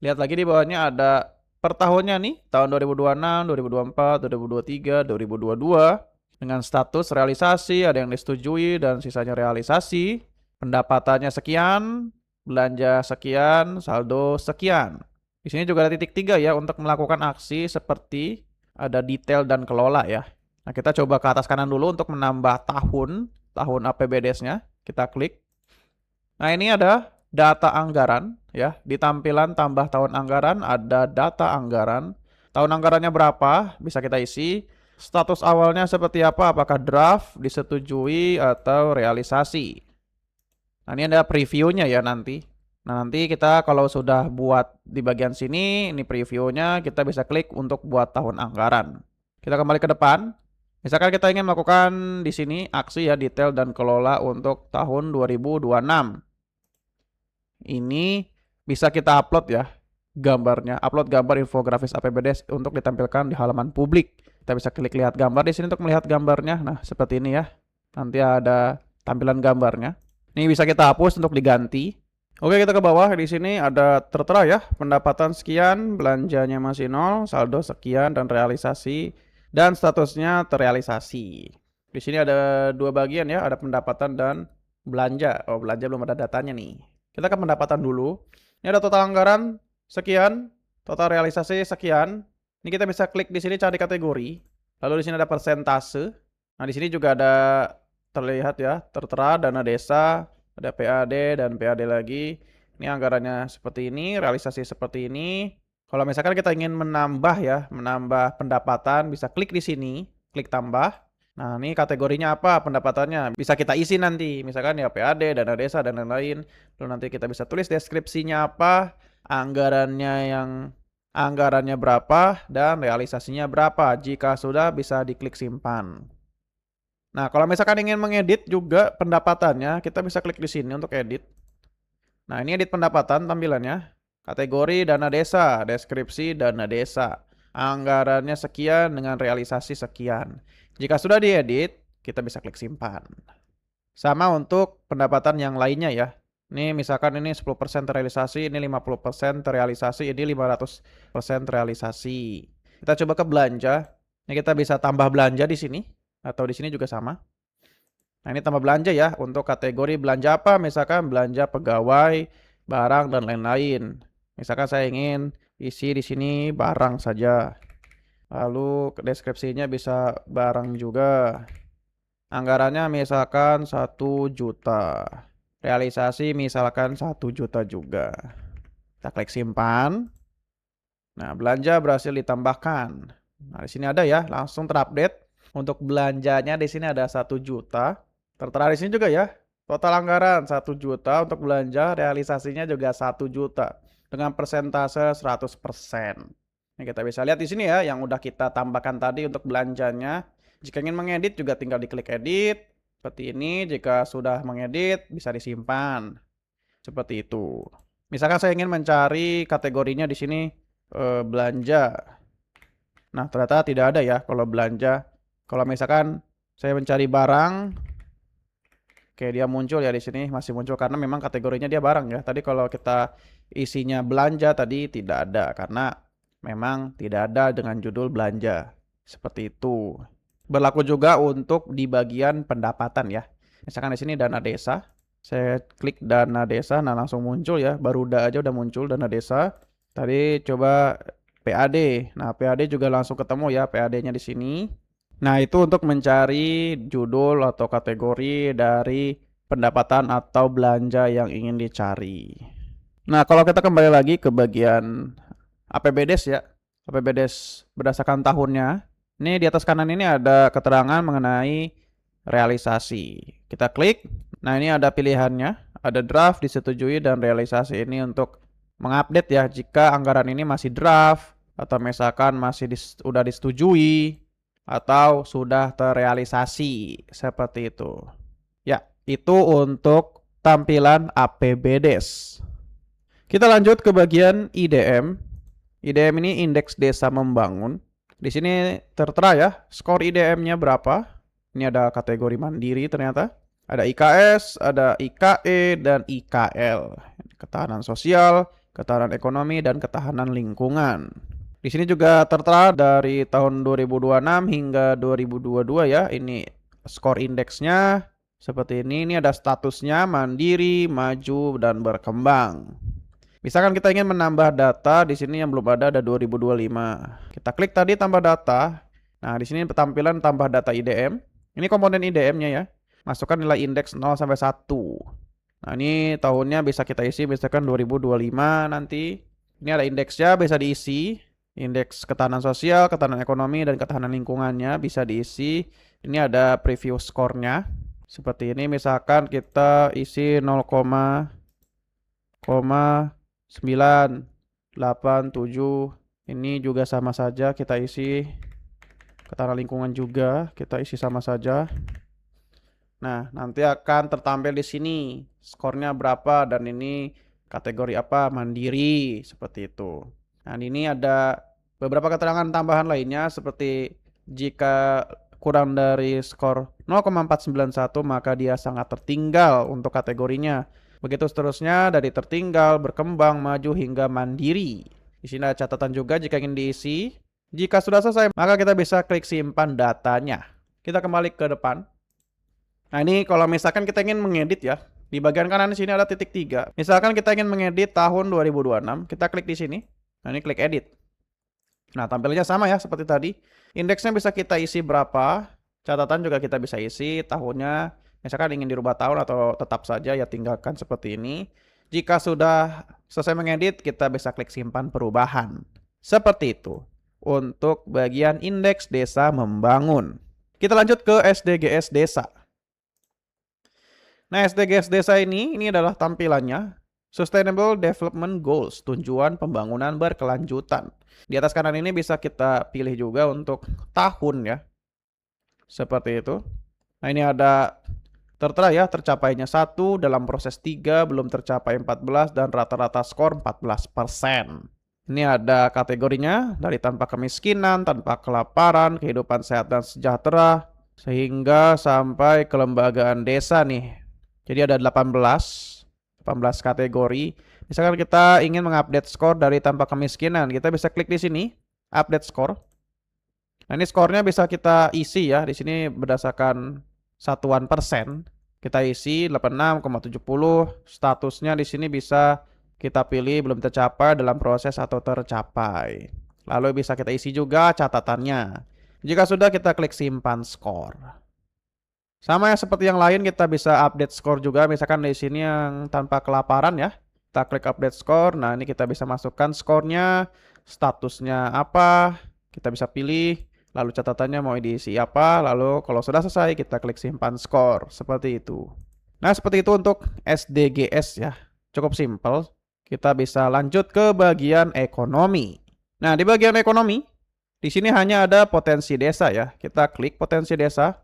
lihat lagi di bawahnya ada per tahunnya nih, tahun 2026, 2024, 2023, 2022. Dengan status realisasi, ada yang disetujui, dan sisanya realisasi. Pendapatannya sekian, belanja sekian, saldo sekian. Di sini juga ada titik 3 ya untuk melakukan aksi seperti ada detail dan kelola ya. Nah, kita coba ke atas kanan dulu untuk menambah tahun APBDes-nya. Kita klik. Nah, ini ada data anggaran ya. Di tampilan tambah tahun anggaran ada data anggaran. Tahun anggarannya berapa? Bisa kita isi. Status awalnya seperti apa? Apakah draft, disetujui, atau realisasi? Nah, ini ada previewnya ya nanti. Nah, nanti kita kalau sudah buat di bagian sini, ini previewnya, kita bisa klik untuk buat tahun anggaran. Kita kembali ke depan. Misalkan kita ingin melakukan di sini aksi ya detail dan kelola untuk tahun 2026. Ini bisa kita upload ya gambarnya. Upload gambar infografis APBDes untuk ditampilkan di halaman publik. Kita bisa klik lihat gambar di sini untuk melihat gambarnya. Nah, seperti ini ya. Nanti ada tampilan gambarnya. Ini bisa kita hapus untuk diganti. Oke, kita ke bawah. Di sini ada tertera ya, pendapatan sekian, belanjanya masih 0, saldo sekian, dan realisasi. Dan statusnya terrealisasi. Di sini ada dua bagian ya, ada pendapatan dan belanja. Oh, belanja belum ada datanya nih. Kita ke pendapatan dulu. Ini ada total anggaran sekian, total realisasi sekian. Ini kita bisa klik di sini cari kategori. Lalu di sini ada persentase. Nah, di sini juga ada terlihat ya, tertera dana desa, ada PAD dan PAD lagi. Ini anggarannya seperti ini, realisasi seperti ini. Kalau misalkan kita ingin menambah ya, menambah pendapatan, bisa klik di sini, klik tambah. Nah, ini kategorinya apa pendapatannya, bisa kita isi nanti, misalkan ya PAD, dana desa, dan lain-lain. Lalu nanti kita bisa tulis deskripsinya apa, anggarannya berapa, dan realisasinya berapa. Jika sudah, bisa diklik simpan. Nah, kalau misalkan ingin mengedit juga pendapatannya, kita bisa klik di sini untuk edit. Nah, ini edit pendapatan tampilannya. Kategori dana desa, deskripsi dana desa. Anggarannya sekian dengan realisasi sekian. Jika sudah diedit, kita bisa klik simpan. Sama untuk pendapatan yang lainnya ya. Ini misalkan ini 10% terrealisasi, ini 50% terrealisasi, ini 500% terrealisasi. Kita coba ke belanja. Ini kita bisa tambah belanja di sini atau di sini juga sama. Nah, ini tambah belanja ya untuk kategori belanja apa? Misalkan belanja pegawai, barang dan lain-lain. Misalkan saya ingin isi di sini barang saja. Lalu deskripsinya bisa barang juga. Anggarannya misalkan 1 juta. Realisasi misalkan 1 juta juga. Kita klik simpan. Nah, belanja berhasil ditambahkan. Nah, di sini ada ya, langsung terupdate. Untuk belanjanya di sini ada 1 juta. Tertera di sini juga ya. Total anggaran 1 juta untuk belanja, realisasinya juga 1 juta dengan persentase 100%. Ini kita bisa lihat di sini ya yang udah kita tambahkan tadi untuk belanjanya. Jika ingin mengedit juga tinggal diklik edit seperti ini. Jika sudah mengedit bisa disimpan. Seperti itu. Misalkan saya ingin mencari kategorinya di sini belanja. Nah, ternyata tidak ada ya kalau belanja. Kalau misalkan saya mencari barang, oke, dia muncul ya di sini, masih muncul karena memang kategorinya dia barang ya. Tadi kalau kita isinya belanja tadi tidak ada karena memang tidak ada dengan judul belanja. Seperti itu. Berlaku juga untuk di bagian pendapatan ya. Misalkan di sini dana desa. Saya klik dana desa, nah langsung muncul ya. Baru udah aja udah muncul dana desa. Tadi coba PAD. Nah, PAD juga langsung ketemu ya PAD-nya di sini. Nah, itu untuk mencari judul atau kategori dari pendapatan atau belanja yang ingin dicari. Nah, kalau kita kembali lagi ke bagian APBDes ya. APBDes berdasarkan tahunnya. Ini di atas kanan ini ada keterangan mengenai realisasi. Kita klik. Nah, ini ada pilihannya. Ada draft, disetujui, dan realisasi. Ini untuk mengupdate ya jika anggaran ini masih draft atau misalkan masih sudah disetujui atau sudah terrealisasi seperti itu. Ya, itu untuk tampilan APBDes. Kita lanjut ke bagian IDM. IDM ini indeks desa membangun. Di sini tertera ya, skor IDM-nya berapa. Ini ada kategori mandiri ternyata. Ada IKS, ada IKE, dan IKL. Ketahanan sosial, ketahanan ekonomi, dan ketahanan lingkungan. Di sini juga tertera dari tahun 2026 hingga 2022 ya. Ini skor indeksnya seperti ini. Ini ada statusnya mandiri, maju, dan berkembang. Misalkan kita ingin menambah data di sini yang belum ada 2025. Kita klik tadi tambah data. Nah, di sini tampilan tambah data IDM. Ini komponen IDM-nya ya. Masukkan nilai indeks 0 sampai 1. Nah, ini tahunnya bisa kita isi misalkan 2025 nanti. Ini ada indeksnya bisa diisi. Indeks ketahanan sosial, ketahanan ekonomi, dan ketahanan lingkungannya bisa diisi. Ini ada preview skornya. Seperti ini misalkan kita isi 0,987. Ini juga sama saja kita isi. Ketahanan lingkungan juga kita isi sama saja. Nah, nanti akan tertampil di sini skornya berapa dan ini kategori apa, mandiri, seperti itu. Nah, ini ada beberapa keterangan tambahan lainnya seperti jika kurang dari skor 0,491 maka dia sangat tertinggal untuk kategorinya. Begitu seterusnya dari tertinggal, berkembang, maju hingga mandiri. Di sini ada catatan juga jika ingin diisi. Jika sudah selesai maka kita bisa klik simpan datanya. Kita kembali ke depan. Nah, ini kalau misalkan kita ingin mengedit ya. Di bagian kanan di sini ada titik 3. Misalkan kita ingin mengedit tahun 2026, kita klik di sini. Nah, ini klik edit. Nah, tampilannya sama ya seperti tadi. Indeksnya bisa kita isi berapa. Catatan juga kita bisa isi tahunnya. Misalkan ingin dirubah tahun atau tetap saja ya tinggalkan seperti ini. Jika sudah selesai mengedit, kita bisa klik simpan perubahan. Seperti itu. Untuk bagian indeks desa membangun. Kita lanjut ke SDGs Desa. Nah, SDGs Desa ini adalah tampilannya. Sustainable Development Goals, tujuan pembangunan berkelanjutan. Di atas kanan ini bisa kita pilih juga untuk tahun ya. Seperti itu. Nah, ini ada tertera ya, tercapainya 1, dalam proses 3, belum tercapai 14, dan rata-rata skor 14%. Ini ada kategorinya, dari tanpa kemiskinan, tanpa kelaparan, kehidupan sehat dan sejahtera, sehingga sampai kelembagaan desa nih. Jadi ada 18 kategori. Misalkan kita ingin mengupdate skor dari tanpa kemiskinan, kita bisa klik di sini, update skor. Nah, ini skornya bisa kita isi ya, di sini berdasarkan satuan persen. Kita isi 86,70, statusnya di sini bisa kita pilih belum tercapai, dalam proses, atau tercapai. Lalu bisa kita isi juga catatannya. Jika sudah, kita klik simpan skor. Sama ya seperti yang lain, kita bisa update skor juga. Misalkan di sini yang tanpa kelaparan ya. Kita klik update skor. Nah, ini kita bisa masukkan skornya, statusnya apa. Kita bisa pilih, lalu catatannya mau diisi apa. Lalu kalau sudah selesai, kita klik simpan skor. Seperti itu. Nah, seperti itu untuk SDGs ya. Cukup simpel. Kita bisa lanjut ke bagian ekonomi. Nah, di bagian ekonomi, di sini hanya ada potensi desa ya. Kita klik potensi desa.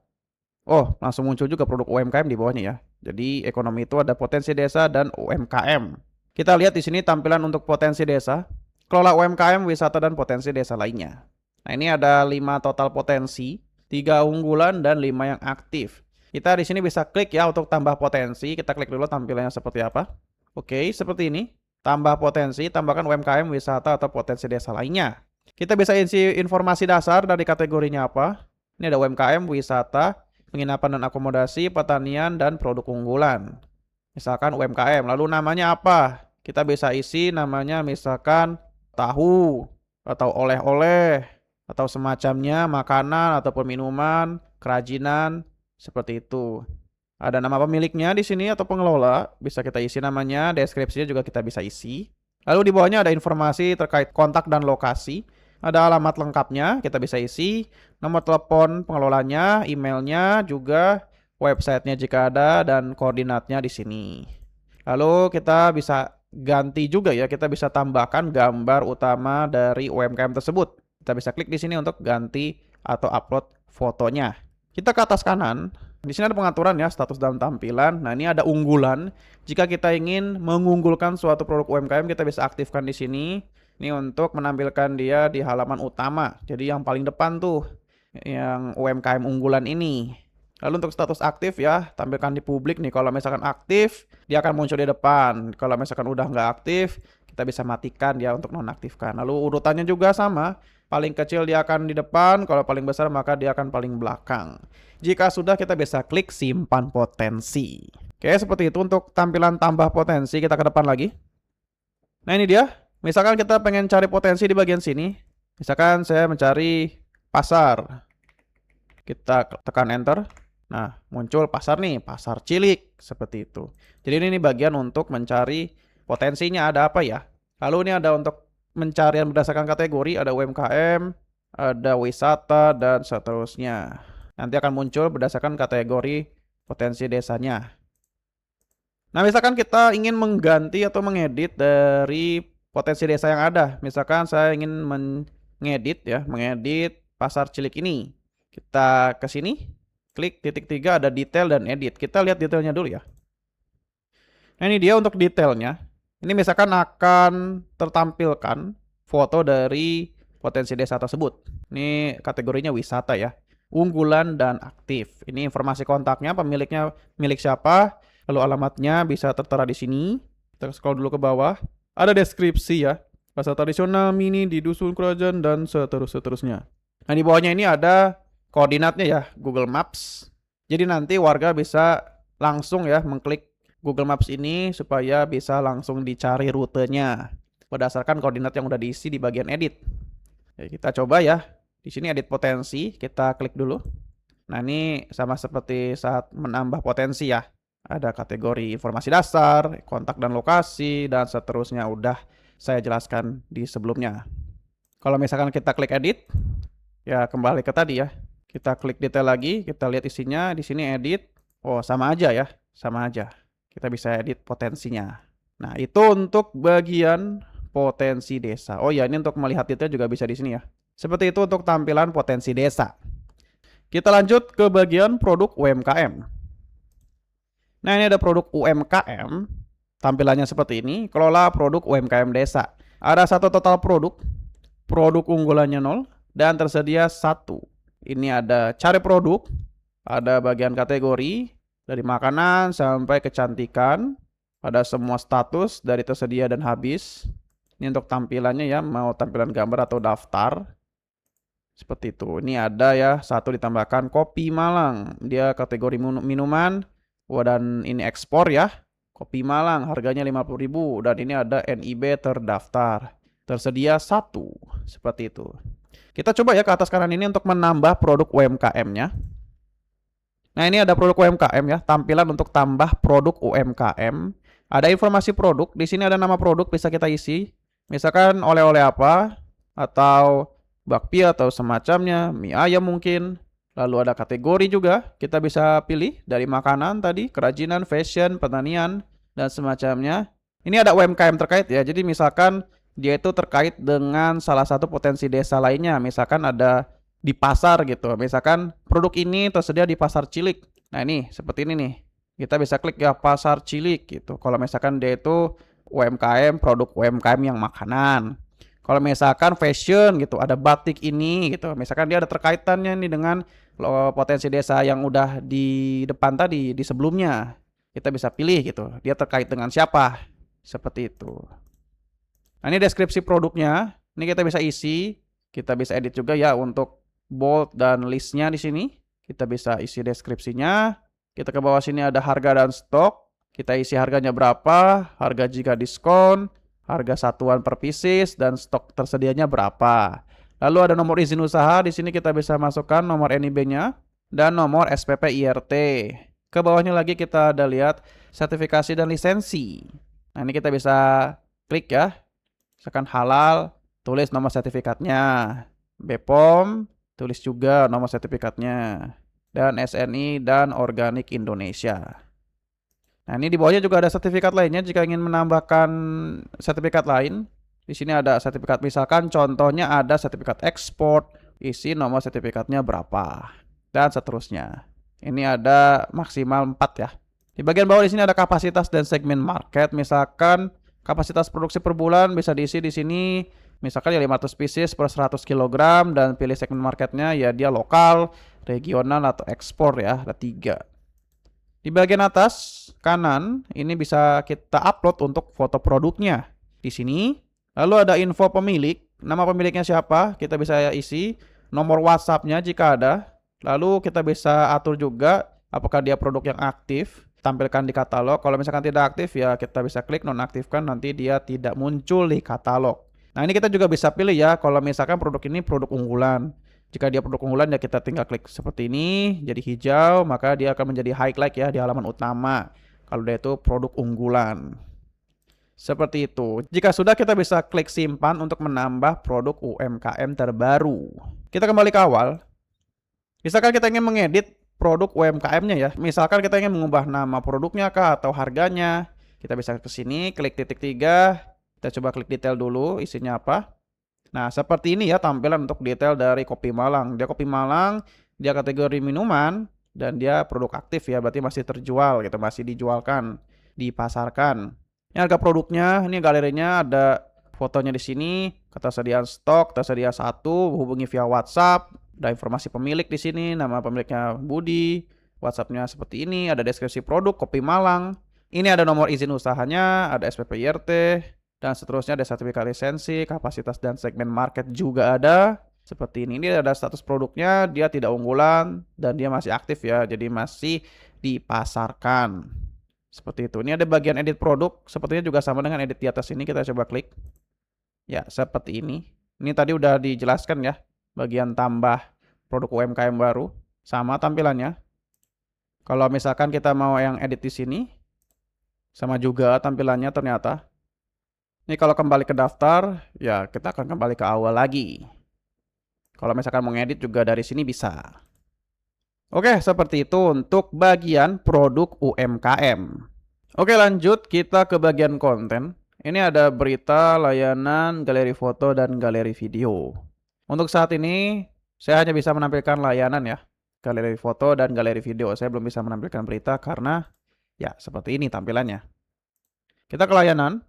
Oh, langsung muncul juga produk UMKM di bawahnya ya. Jadi ekonomi itu ada potensi desa dan UMKM. Kita lihat di sini tampilan untuk potensi desa, kelola UMKM, wisata, dan potensi desa lainnya. Nah, ini ada 5 total potensi, 3 unggulan dan 5 yang aktif. Kita di sini bisa klik ya untuk tambah potensi. Kita klik dulu tampilannya seperti apa. Oke, seperti ini. Tambah potensi, tambahkan UMKM, wisata, atau potensi desa lainnya. Kita bisa isi informasi dasar dari kategorinya apa. Ini ada UMKM, wisata, penginapan dan akomodasi, pertanian, dan produk unggulan. Misalkan UMKM, lalu namanya apa? Kita bisa isi namanya misalkan tahu, atau oleh-oleh, atau semacamnya, makanan ataupun minuman, kerajinan, seperti itu. Ada nama pemiliknya di sini atau pengelola, bisa kita isi namanya, deskripsinya juga kita bisa isi. Lalu di bawahnya ada informasi terkait kontak dan lokasi. Ada alamat lengkapnya, kita bisa isi, nomor telepon pengelolanya, emailnya, juga websitenya jika ada, dan koordinatnya di sini. Lalu kita bisa ganti juga ya, kita bisa tambahkan gambar utama dari UMKM tersebut. Kita bisa klik di sini untuk ganti atau upload fotonya. Kita ke atas kanan, di sini ada pengaturan ya, status dan tampilan. Nah, ini ada unggulan. Jika kita ingin mengunggulkan suatu produk UMKM, kita bisa aktifkan di sini. Ini untuk menampilkan dia di halaman utama. Jadi yang paling depan tuh, yang UMKM unggulan ini. Lalu untuk status aktif ya, tampilkan di publik nih. Kalau misalkan aktif, dia akan muncul di depan. Kalau misalkan udah nggak aktif, kita bisa matikan dia untuk nonaktifkan. Lalu urutannya juga sama. Paling kecil dia akan di depan, kalau paling besar maka dia akan paling belakang. Jika sudah, kita bisa klik simpan potensi. Oke, seperti itu untuk tampilan tambah potensi. Kita ke depan lagi. Nah, ini dia. Misalkan kita pengen cari potensi di bagian sini. Misalkan saya mencari pasar. Kita tekan enter. Nah, muncul pasar nih, pasar cilik. Seperti itu. Jadi ini bagian untuk mencari potensinya ada apa ya. Lalu ini ada untuk pencarian berdasarkan kategori, ada UMKM, ada wisata, dan seterusnya. Nanti akan muncul berdasarkan kategori potensi desanya. Nah, misalkan kita ingin mengganti atau mengedit dari potensi desa yang ada. Misalkan saya ingin mengedit pasar cilik ini. Kita ke sini, klik titik 3, ada detail dan edit. Kita lihat detailnya dulu ya. Nah, ini dia untuk detailnya. Ini misalkan akan tertampilkan foto dari potensi desa tersebut. Ini kategorinya wisata ya. Unggulan dan aktif. Ini informasi kontaknya, pemiliknya milik siapa, lalu alamatnya bisa tertera di sini. Kita scroll dulu ke bawah. Ada deskripsi ya. Pasar tradisional mini di dusun kerajaan dan seterusnya. Nah, di bawahnya ini ada koordinatnya ya, Google Maps. Jadi nanti warga bisa langsung ya mengklik Google Maps ini supaya bisa langsung dicari rutenya berdasarkan koordinat yang udah diisi di bagian edit. Ya, kita coba ya. Di sini edit potensi, kita klik dulu. Nah, ini sama seperti saat menambah potensi ya. Ada kategori informasi dasar, kontak dan lokasi, dan seterusnya udah saya jelaskan di sebelumnya. Kalau misalkan kita klik edit, ya kembali ke tadi ya. Kita klik detail lagi, kita lihat isinya, di sini edit. Oh, sama aja ya, sama aja. Kita bisa edit potensinya. Nah, itu untuk bagian potensi desa. Oh ya, ini untuk melihat detail juga bisa di sini ya. Seperti itu untuk tampilan potensi desa. Kita lanjut ke bagian produk UMKM. Nah, ini ada produk UMKM. Tampilannya seperti ini. Kelola produk UMKM desa. Ada satu total produk. Produk unggulannya 0 dan tersedia 1. Ini ada cari produk, ada bagian kategori, dari makanan sampai kecantikan, ada semua status dari tersedia dan habis. Ini untuk tampilannya ya, mau tampilan gambar atau daftar. Seperti itu. Ini ada ya, satu ditambahkan kopi Malang. Dia kategori minuman. Wah, dan ini ekspor ya. Kopi Malang harganya 50.000 dan ini ada NIB terdaftar. Tersedia 1. Seperti itu. Kita coba ya ke atas kanan ini untuk menambah produk UMKM-nya. Nah, ini ada produk UMKM ya, tampilan untuk tambah produk UMKM. Ada informasi produk, di sini ada nama produk bisa kita isi. Misalkan oleh-oleh apa, atau bakpia atau semacamnya, mie ayam mungkin. Lalu ada kategori juga, kita bisa pilih dari makanan tadi, kerajinan, fashion, pertanian, dan semacamnya. Ini ada UMKM terkait ya, jadi misalkan dia itu terkait dengan salah satu potensi desa lainnya. Misalkan ada di pasar gitu. Misalkan produk ini tersedia di pasar Cilik. Nah, ini seperti ini nih. Kita bisa klik ya pasar Cilik gitu. Kalau misalkan dia itu UMKM, produk UMKM yang makanan. Kalau misalkan fashion gitu, ada batik ini gitu. Misalkan dia ada terkaitannya nih dengan potensi desa yang udah di depan tadi, di sebelumnya. Kita bisa pilih gitu. Dia terkait dengan siapa. Seperti itu. Nah, ini deskripsi produknya. Ini kita bisa isi. Kita bisa edit juga ya untuk bold dan listnya di sini. Kita bisa isi deskripsinya. Kita ke bawah sini ada harga dan stok. Kita isi harganya berapa, harga jika diskon, harga satuan per pieces, dan stok tersedianya berapa. Lalu ada nomor izin usaha. Di sini kita bisa masukkan nomor NIB-nya dan nomor SPP IRT. Ke bawahnya lagi kita ada lihat sertifikasi dan lisensi. Nah, ini kita bisa klik ya. Misalkan halal, tulis nomor sertifikatnya. BPOM, tulis juga nomor sertifikatnya. Dan SNI dan Organik Indonesia. Nah, ini di bawahnya juga ada sertifikat lainnya jika ingin menambahkan sertifikat lain. Di sini ada sertifikat, misalkan contohnya ada sertifikat ekspor, isi nomor sertifikatnya berapa, dan seterusnya. Ini ada maksimal 4 ya. Di bagian bawah di sini ada kapasitas dan segmen market. Misalkan kapasitas produksi per bulan bisa diisi di sini. Misalkan ya 500 pieces per 100 kg dan pilih segmen marketnya ya dia lokal, regional atau ekspor ya, ada 3. Di bagian atas kanan ini bisa kita upload untuk foto produknya. Di sini lalu ada info pemilik, nama pemiliknya siapa, kita bisa isi, nomor WhatsApp-nya jika ada. Lalu kita bisa atur juga apakah dia produk yang aktif, tampilkan di katalog. Kalau misalkan tidak aktif ya kita bisa klik nonaktifkan, nanti dia tidak muncul di katalog. Nah, ini kita juga bisa pilih ya kalau misalkan produk ini produk unggulan. Jika dia produk unggulan ya kita tinggal klik seperti ini jadi hijau, maka dia akan menjadi highlight ya di halaman utama kalau dia itu produk unggulan. Seperti itu. Jika sudah kita bisa klik simpan untuk menambah produk UMKM terbaru. Kita kembali ke awal. Misalkan kita ingin mengedit produk UMKM-nya ya. Misalkan kita ingin mengubah nama produknya kah atau harganya. Kita bisa ke sini, klik titik 3. Kita coba klik detail dulu, isinya apa. Nah, seperti ini ya tampilan untuk detail dari kopi Malang. Dia kopi Malang, dia kategori minuman, dan dia produk aktif ya, berarti masih terjual gitu, masih dijualkan, dipasarkan. Ini harga produknya, ini galerinya ada fotonya di sini, ketersediaan stok, tersedia 1, hubungi via WhatsApp. Ada informasi pemilik di sini, nama pemiliknya Budi, WhatsApp-nya seperti ini, ada deskripsi produk kopi Malang. Ini ada nomor izin usahanya, ada SPP IRT, dan seterusnya ada sertifikat lisensi, kapasitas dan segmen market juga ada. Seperti ini ada status produknya, dia tidak unggulan dan dia masih aktif ya, jadi masih dipasarkan. Seperti itu. Ini ada bagian edit produk, sepertinya juga sama dengan edit di atas ini, kita coba klik. Ya, seperti ini. Ini tadi udah dijelaskan ya, bagian tambah produk UMKM baru, sama tampilannya. Kalau misalkan kita mau yang edit di sini, sama juga tampilannya ternyata. Ini kalau kembali ke daftar, ya kita akan kembali ke awal lagi. Kalau misalkan mau ngedit juga dari sini bisa. Oke, seperti itu untuk bagian produk UMKM. Oke, lanjut kita ke bagian konten. Ini ada berita, layanan, galeri foto, dan galeri video. Untuk saat ini, saya hanya bisa menampilkan layanan ya, galeri foto dan galeri video. Saya belum bisa menampilkan berita karena ya seperti ini tampilannya. Kita ke layanan.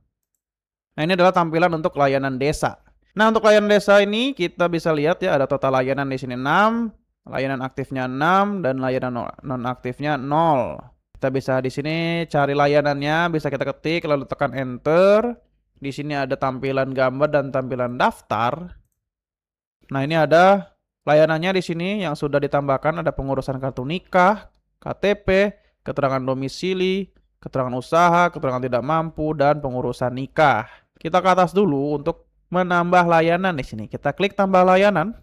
Nah, ini adalah tampilan untuk layanan desa. Nah, untuk layanan desa ini kita bisa lihat ya ada total layanan di sini 6, layanan aktifnya 6 dan layanan non-aktifnya 0. Kita bisa di sini cari layanannya, bisa kita ketik lalu tekan enter. Di sini ada tampilan gambar dan tampilan daftar. Nah, ini ada layanannya di sini yang sudah ditambahkan, ada pengurusan kartu nikah, KTP, keterangan domisili, keterangan usaha, keterangan tidak mampu, dan pengurusan nikah. Kita ke atas dulu untuk menambah layanan di sini. Kita klik tambah layanan.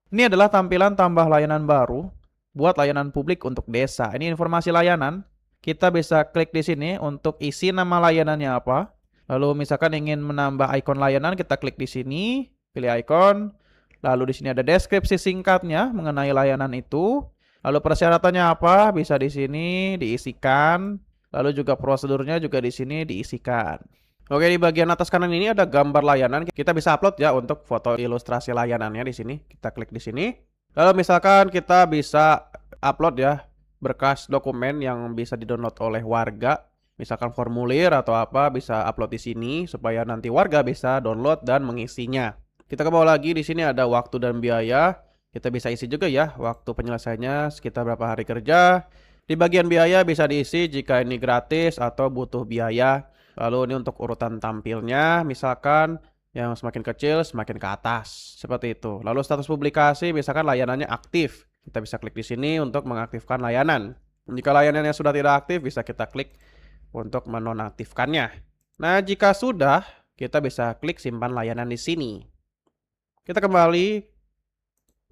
Ini adalah tampilan tambah layanan baru buat layanan publik untuk desa. Ini informasi layanan. Kita bisa klik di sini untuk isi nama layanannya apa. Lalu misalkan ingin menambah ikon layanan, kita klik di sini, pilih ikon. Lalu di sini ada deskripsi singkatnya mengenai layanan itu. Lalu persyaratannya apa? Bisa di sini diisikan. Lalu juga prosedurnya juga di sini diisikan. Oke, di bagian atas kanan ini ada gambar layanan. Kita bisa upload ya untuk foto ilustrasi layanannya di sini. Kita klik di sini. Lalu misalkan kita bisa upload ya berkas dokumen yang bisa di-download oleh warga. Misalkan formulir atau apa bisa upload di sini supaya nanti warga bisa download dan mengisinya. Kita ke bawah lagi, di sini ada waktu dan biaya. Kita bisa isi juga ya waktu penyelesaiannya sekitar berapa hari kerja. Di bagian biaya bisa diisi jika ini gratis atau butuh biaya. Lalu ini untuk urutan tampilnya, misalkan yang semakin kecil semakin ke atas, seperti itu. Lalu status publikasi, misalkan layanannya aktif. Kita bisa klik di sini untuk mengaktifkan layanan. Jika layanannya sudah tidak aktif, bisa kita klik untuk menonaktifkannya. Nah, jika sudah, kita bisa klik simpan layanan di sini. Kita kembali.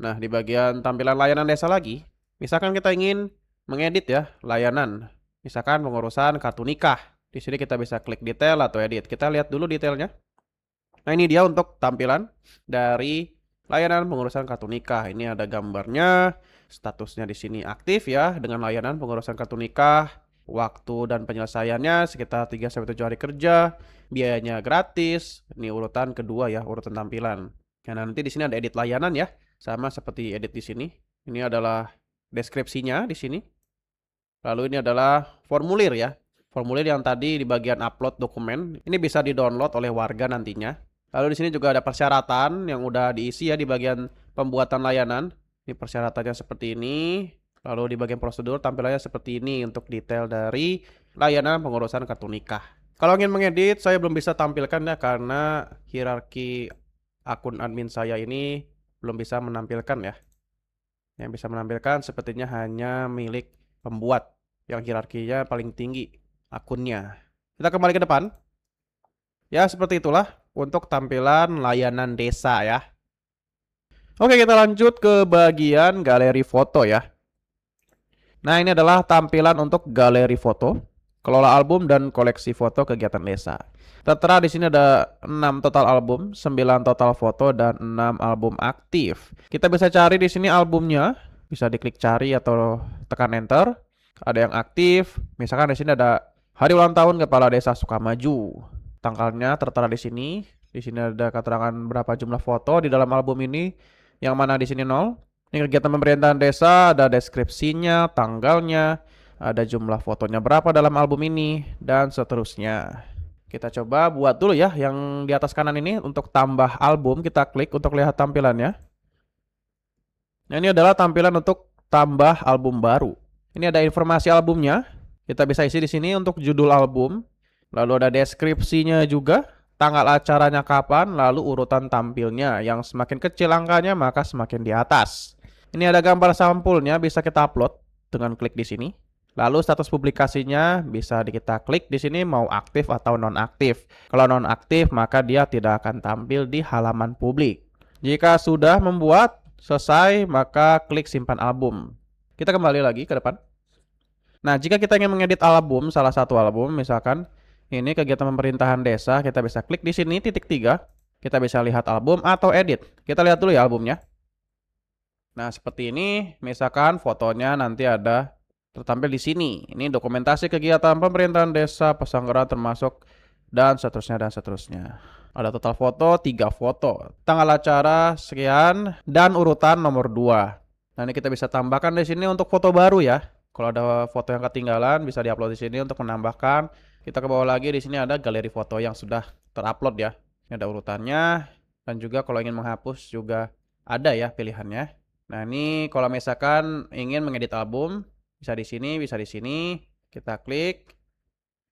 Nah, di bagian tampilan layanan desa lagi, misalkan kita ingin mengedit ya layanan, misalkan pengurusan kartu nikah. Di sini kita bisa klik detail atau edit. Kita lihat dulu detailnya. Nah, ini dia untuk tampilan dari layanan pengurusan kartu nikah. Ini ada gambarnya, statusnya di sini aktif ya dengan layanan pengurusan kartu nikah. Waktu dan penyelesaiannya sekitar 3-7 hari kerja, biayanya gratis. Ini urutan kedua ya, urutan tampilan. Nah, nanti di sini ada edit layanan ya, sama seperti edit di sini. Ini adalah deskripsinya di sini. Lalu ini adalah formulir ya. Formulir yang tadi di bagian upload dokumen, ini bisa di-download oleh warga nantinya. Lalu di sini juga ada persyaratan yang udah diisi ya di bagian pembuatan layanan. Ini persyaratannya seperti ini. Lalu di bagian prosedur tampilannya seperti ini untuk detail dari layanan pengurusan kartu nikah. Kalau ingin mengedit, saya belum bisa tampilkan ya karena hierarki akun admin saya ini belum bisa menampilkan ya. Yang bisa menampilkan sepertinya hanya milik pembuat yang hierarkinya paling tinggi akunnya. Kita kembali ke depan. Ya, seperti itulah untuk tampilan layanan desa ya. Oke, kita lanjut ke bagian galeri foto ya. Nah, ini adalah tampilan untuk galeri foto, kelola album dan koleksi foto kegiatan desa. Tertera di sini ada 6 total album, 9 total foto dan 6 album aktif. Kita bisa cari di sini albumnya, bisa diklik cari atau tekan enter. Ada yang aktif, misalkan di sini ada hari ulang tahun Kepala Desa Sukamaju. Tanggalnya tertera di sini. Di sini ada keterangan berapa jumlah foto di dalam album ini. Yang mana di sini 0. Ini kegiatan pemerintahan desa, ada deskripsinya, tanggalnya, ada jumlah fotonya berapa dalam album ini, dan seterusnya. Kita coba buat dulu ya yang di atas kanan ini untuk tambah album. Kita klik untuk lihat tampilannya. Nah, ini adalah tampilan untuk tambah album baru. Ini ada informasi albumnya. Kita bisa isi di sini untuk judul album. Lalu ada deskripsinya juga, tanggal acaranya kapan, lalu urutan tampilnya. Yang semakin kecil angkanya maka semakin di atas. Ini ada gambar sampulnya, bisa kita upload dengan klik di sini. Lalu status publikasinya bisa kita klik di sini mau aktif atau nonaktif. Kalau nonaktif maka dia tidak akan tampil di halaman publik. Jika sudah membuat selesai maka klik simpan album. Kita kembali lagi ke depan. Nah, jika kita ingin mengedit album, salah satu album, misalkan ini kegiatan pemerintahan desa, kita bisa klik di sini titik 3. Kita bisa lihat album atau edit. Kita lihat dulu ya albumnya. Nah, seperti ini, misalkan fotonya nanti ada tertampil di sini. Ini dokumentasi kegiatan pemerintahan desa Pesanggerahan termasuk dan seterusnya dan seterusnya. Ada total foto 3 foto. Tanggal acara sekian dan urutan nomor 2. Nah, ini kita bisa tambahkan di sini untuk foto baru ya. Kalau ada foto yang ketinggalan bisa diupload di sini untuk menambahkan. Kita ke bawah lagi, di sini ada galeri foto yang sudah terupload ya. Ini ada urutannya dan juga kalau ingin menghapus juga ada ya pilihannya. Nah, ini kalau misalkan ingin mengedit album, bisa di sini, bisa di sini. Kita klik.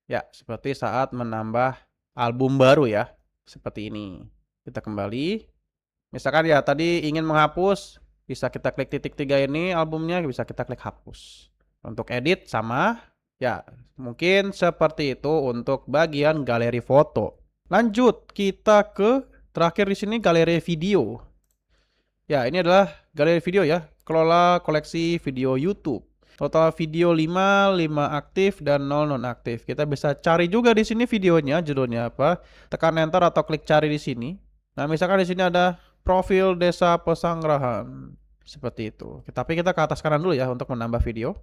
Ya, seperti saat menambah album baru ya. Seperti ini. Kita kembali. Misalkan ya tadi ingin menghapus, bisa kita klik titik 3 ini albumnya, bisa kita klik hapus. Untuk edit sama. Ya, mungkin seperti itu untuk bagian galeri foto. Lanjut, kita ke terakhir di sini galeri video. Ya, ini adalah galeri video ya. Kelola koleksi video YouTube. Total video 5 aktif dan 0 non-aktif. Kita bisa cari juga di sini videonya, judulnya apa. Tekan enter atau klik cari di sini. Nah, misalkan di sini ada profil Desa Pesanggerahan. Seperti itu. Tapi kita ke atas kanan dulu ya untuk menambah video.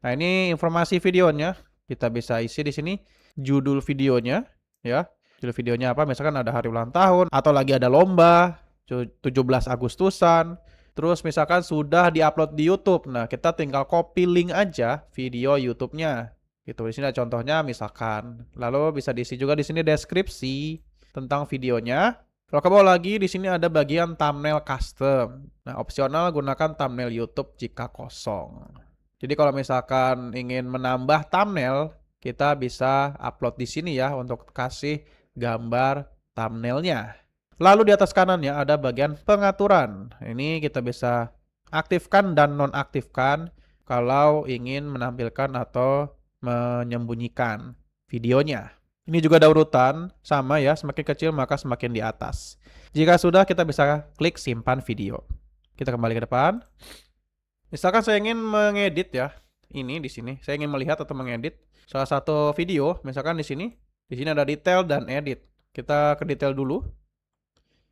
Nah, ini informasi videonya. Kita bisa isi di sini judul videonya ya. Judul videonya apa? Misalkan ada hari ulang tahun atau lagi ada lomba 17 Agustusan. Terus misalkan sudah diupload di YouTube. Nah, kita tinggal copy link aja video YouTube-nya. Gitu. Di sini ada contohnya misalkan. Lalu bisa diisi juga di sini deskripsi tentang videonya. Kalau ke bawah lagi di sini ada bagian thumbnail custom. Nah, opsional gunakan thumbnail YouTube jika kosong. Jadi kalau misalkan ingin menambah thumbnail, kita bisa upload di sini ya untuk kasih gambar thumbnailnya. Lalu di atas kanannya ada bagian pengaturan. Ini kita bisa aktifkan dan nonaktifkan kalau ingin menampilkan atau menyembunyikan videonya. Ini juga ada urutan, sama ya, semakin kecil maka semakin di atas. Jika sudah, kita bisa klik simpan video. Kita kembali ke depan. Misalkan saya ingin mengedit ya, ini di sini. Saya ingin melihat atau mengedit salah satu video, misalkan di sini. Di sini ada detail dan edit. Kita ke detail dulu.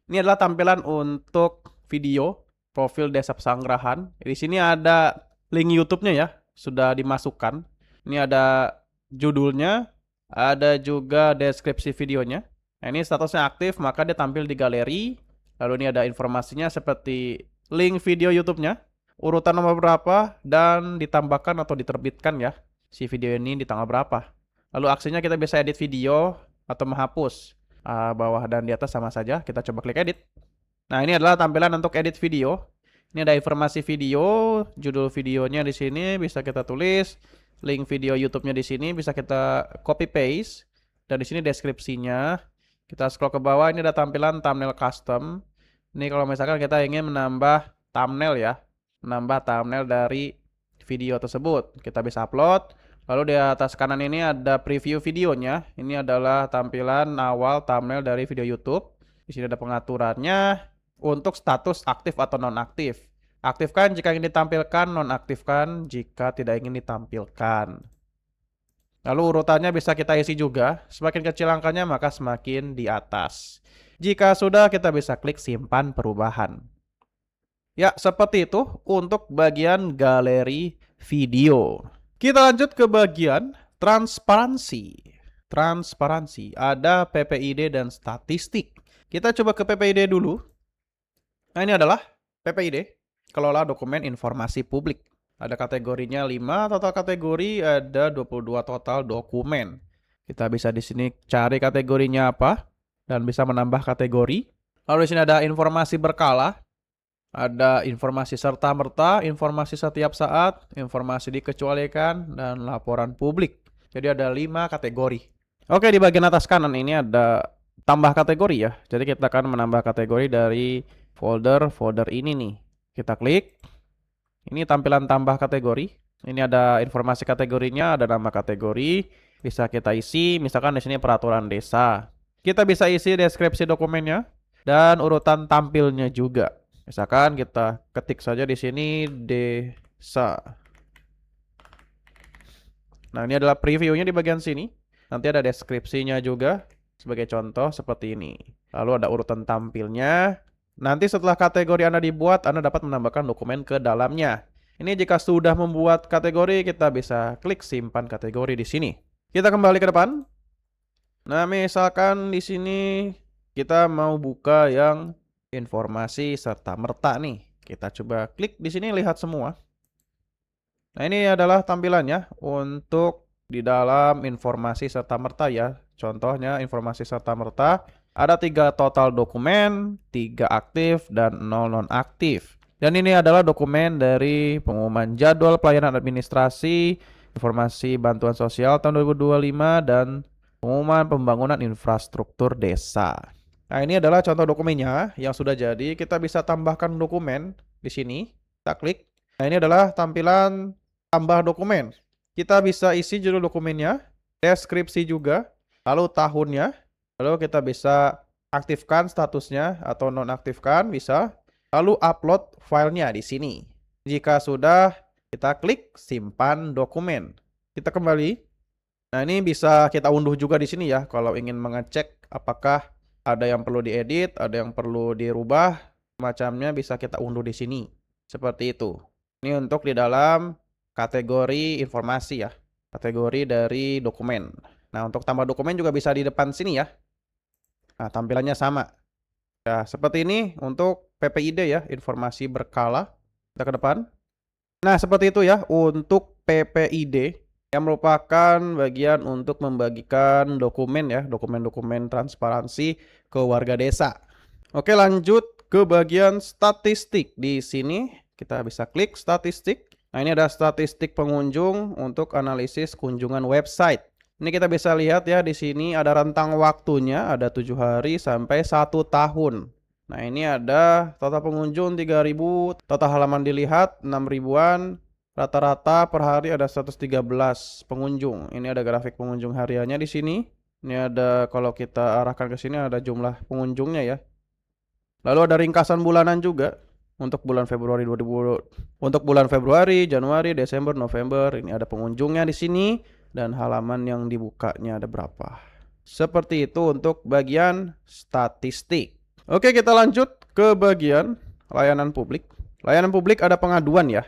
Ini adalah tampilan untuk video profil Desa Pesanggerahan. Di sini ada link YouTube-nya ya, sudah dimasukkan. Ini ada judulnya, ada juga deskripsi videonya. Nah, ini statusnya aktif, maka dia tampil di galeri. Lalu ini ada informasinya seperti link video YouTube-nya, urutan nomor berapa, dan ditambahkan atau diterbitkan ya, si video ini di tanggal berapa. Lalu aksinya kita bisa edit video atau menghapus. Bawah dan di atas sama saja. Kita coba klik edit. Nah, ini adalah tampilan untuk edit video. Ini ada informasi video, judul videonya di sini bisa kita tulis, link video YouTube-nya di sini bisa kita copy paste, dan di sini deskripsinya. Kita scroll ke bawah, ini ada tampilan thumbnail custom. Ini kalau misalkan kita ingin menambah thumbnail ya, menambah thumbnail dari video tersebut, kita bisa upload. Lalu di atas kanan ini ada preview videonya. Ini adalah tampilan awal thumbnail dari video YouTube. Di sini ada pengaturannya untuk status aktif atau nonaktif. Aktifkan jika ingin ditampilkan, nonaktifkan jika tidak ingin ditampilkan. Lalu urutannya bisa kita isi juga. Semakin kecil angkanya maka semakin di atas. Jika sudah, kita bisa klik simpan perubahan. Ya, seperti itu untuk bagian galeri video. Kita lanjut ke bagian transparansi. Transparansi, ada PPID dan statistik. Kita coba ke PPID dulu. Nah, ini adalah PPID, kelola dokumen informasi publik. Ada kategorinya 5 total kategori, ada 22 total dokumen. Kita bisa di sini cari kategorinya apa dan bisa menambah kategori. Lalu di sini ada informasi berkala. Ada informasi serta-merta, informasi setiap saat, informasi dikecualikan, dan laporan publik. Jadi ada 5 kategori. Oke, di bagian atas kanan ini ada tambah kategori ya. Jadi kita akan menambah kategori dari folder ini nih. Kita klik. Ini tampilan tambah kategori. Ini ada informasi kategorinya, ada nama kategori. Bisa kita isi, misalkan di sini peraturan desa. Kita bisa isi deskripsi dokumennya dan urutan tampilnya juga. Misalkan kita ketik saja di sini desa. Nah, ini adalah previewnya di bagian sini. Nanti ada deskripsinya juga sebagai contoh seperti ini. Lalu ada urutan tampilnya Nanti setelah kategori Anda dibuat, Anda dapat menambahkan dokumen ke dalamnya. Ini jika sudah membuat kategori, kita bisa klik simpan kategori di sini. Kita kembali ke depan. Nah, misalkan di sini kita mau buka yang informasi serta merta nih. Kita coba klik di sini lihat semua. Nah, ini adalah tampilannya untuk di dalam informasi serta merta ya. Contohnya informasi serta merta ada 3 total dokumen, 3 aktif dan 0 non-aktif. Dan ini adalah dokumen dari pengumuman jadwal pelayanan administrasi, informasi bantuan sosial tahun 2025 dan pengumuman pembangunan infrastruktur desa. Nah, ini adalah contoh dokumennya yang sudah jadi. Kita bisa tambahkan dokumen di sini. Kita klik. Nah, ini adalah tampilan tambah dokumen. Kita bisa isi judul dokumennya, deskripsi juga, lalu tahunnya, lalu kita bisa aktifkan statusnya atau nonaktifkan bisa, lalu upload filenya di sini. Jika sudah, kita klik simpan dokumen. Kita kembali. Nah, ini bisa kita unduh juga di sini ya kalau ingin mengecek apakah ada yang perlu diedit, ada yang perlu dirubah, macamnya bisa kita unduh di sini. Seperti itu. Ini untuk di dalam kategori informasi ya, kategori dari dokumen. Nah, untuk tambah dokumen juga bisa di depan sini ya. Nah, tampilannya sama. Ya, seperti ini untuk PPID ya, informasi berkala. Kita ke depan. Nah, seperti itu ya untuk PPID yang merupakan bagian untuk membagikan dokumen ya, dokumen-dokumen transparansi ke warga desa. Oke, lanjut ke bagian statistik. Di sini kita bisa klik statistik. Nah, ini ada statistik pengunjung untuk analisis kunjungan website. Ini kita bisa lihat ya di sini ada rentang waktunya, ada 7 hari sampai 1 tahun. Nah, ini ada total pengunjung 3.000, total halaman dilihat 6.000-an, rata-rata per hari ada 113 pengunjung. Ini ada grafik pengunjung hariannya di sini. Ini ada kalau kita arahkan ke sini ada jumlah pengunjungnya ya. Lalu ada ringkasan bulanan juga. Untuk bulan Februari 2020, untuk bulan Februari, Januari, Desember, November, ini ada pengunjungnya di sini dan halaman yang dibukanya ada berapa. Seperti itu untuk bagian statistik. Oke, kita lanjut ke bagian layanan publik. Layanan publik ada pengaduan ya.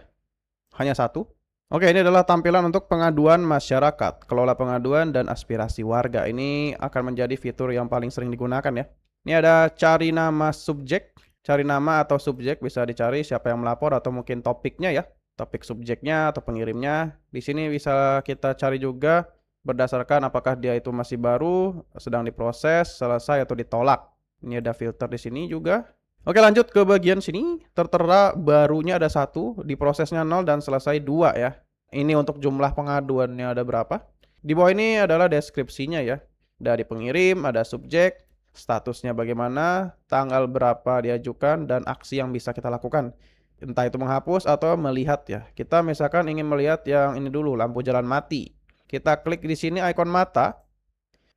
Hanya satu. Oke, ini adalah tampilan untuk pengaduan masyarakat, kelola pengaduan dan aspirasi warga. Ini akan menjadi fitur yang paling sering digunakan ya. Ini ada cari nama subjek. Cari nama atau subjek bisa dicari siapa yang melapor atau mungkin topiknya ya. Topik subjeknya atau pengirimnya. Di sini bisa kita cari juga berdasarkan apakah dia itu masih baru, sedang diproses, selesai atau ditolak. Ini ada filter di sini juga. Oke, lanjut ke bagian sini. Tertera barunya ada 1, diprosesnya 0 dan selesai 2 ya. Ini untuk jumlah pengaduannya ada berapa. Di bawah ini adalah deskripsinya ya. Dari pengirim, ada subjek, statusnya bagaimana, tanggal berapa diajukan, dan aksi yang bisa kita lakukan. Entah itu menghapus atau melihat ya. Kita misalkan ingin melihat yang ini dulu, lampu jalan mati. Kita klik di sini ikon mata.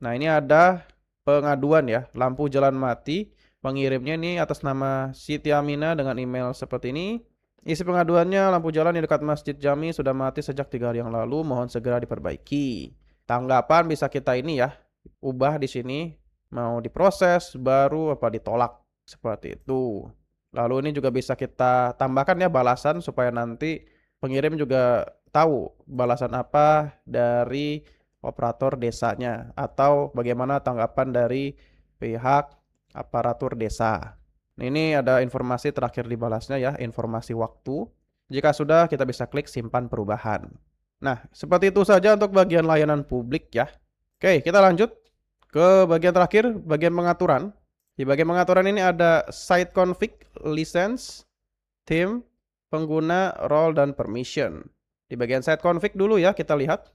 Nah, ini ada pengaduan ya, lampu jalan mati. Pengirimnya ini atas nama Siti Amina dengan email seperti ini. Isi pengaduannya, lampu jalan di dekat Masjid Jami sudah mati sejak 3 hari yang lalu, mohon segera diperbaiki. Tanggapan bisa kita ini ya, ubah di sini. Mau diproses, baru apa ditolak. Seperti itu. Lalu ini juga bisa kita tambahkan ya balasan supaya nanti pengirim juga tahu balasan apa dari operator desanya. Atau bagaimana tanggapan dari pihak aparatur desa. Ini ada informasi terakhir dibalasnya ya, informasi waktu. Jika sudah kita bisa klik simpan perubahan. Nah, seperti itu saja untuk bagian layanan publik ya. Oke, kita lanjut ke bagian terakhir, bagian pengaturan. Di bagian pengaturan ini ada site config, license, theme, pengguna, role, dan permission. Di bagian site config dulu ya, kita lihat.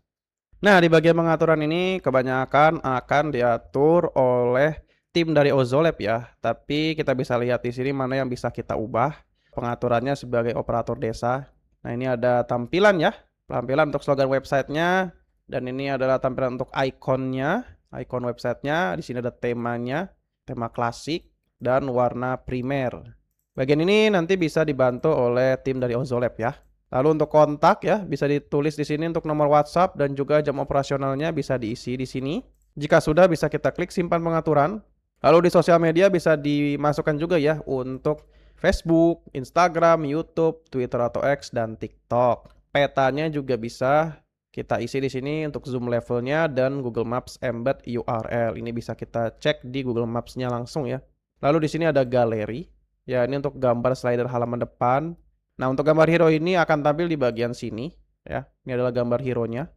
Nah, di bagian pengaturan ini kebanyakan akan diatur oleh tim dari Ozolab ya. Tapi kita bisa lihat di sini mana yang bisa kita ubah pengaturannya sebagai operator desa. Nah, ini ada tampilan ya. Tampilan untuk slogan websitenya. Dan ini adalah tampilan untuk ikonnya. Ikon websitenya, di sini ada temanya, tema klasik dan warna primer. Bagian ini nanti bisa dibantu oleh tim dari Ozolab ya. Lalu untuk kontak ya, bisa ditulis di sini untuk nomor WhatsApp dan juga jam operasionalnya bisa diisi di sini. Jika sudah bisa kita klik simpan pengaturan. Lalu di sosial media bisa dimasukkan juga ya untuk Facebook, Instagram, YouTube, Twitter atau X, dan TikTok. Petanya juga bisa kita isi di sini untuk zoom levelnya dan Google Maps embed URL. Ini bisa kita cek di Google Maps-nya langsung ya. Lalu di sini ada galeri. Ya, ini untuk gambar slider halaman depan. Nah, untuk gambar hero ini akan tampil di bagian sini ya. Ini adalah gambar hero-nya.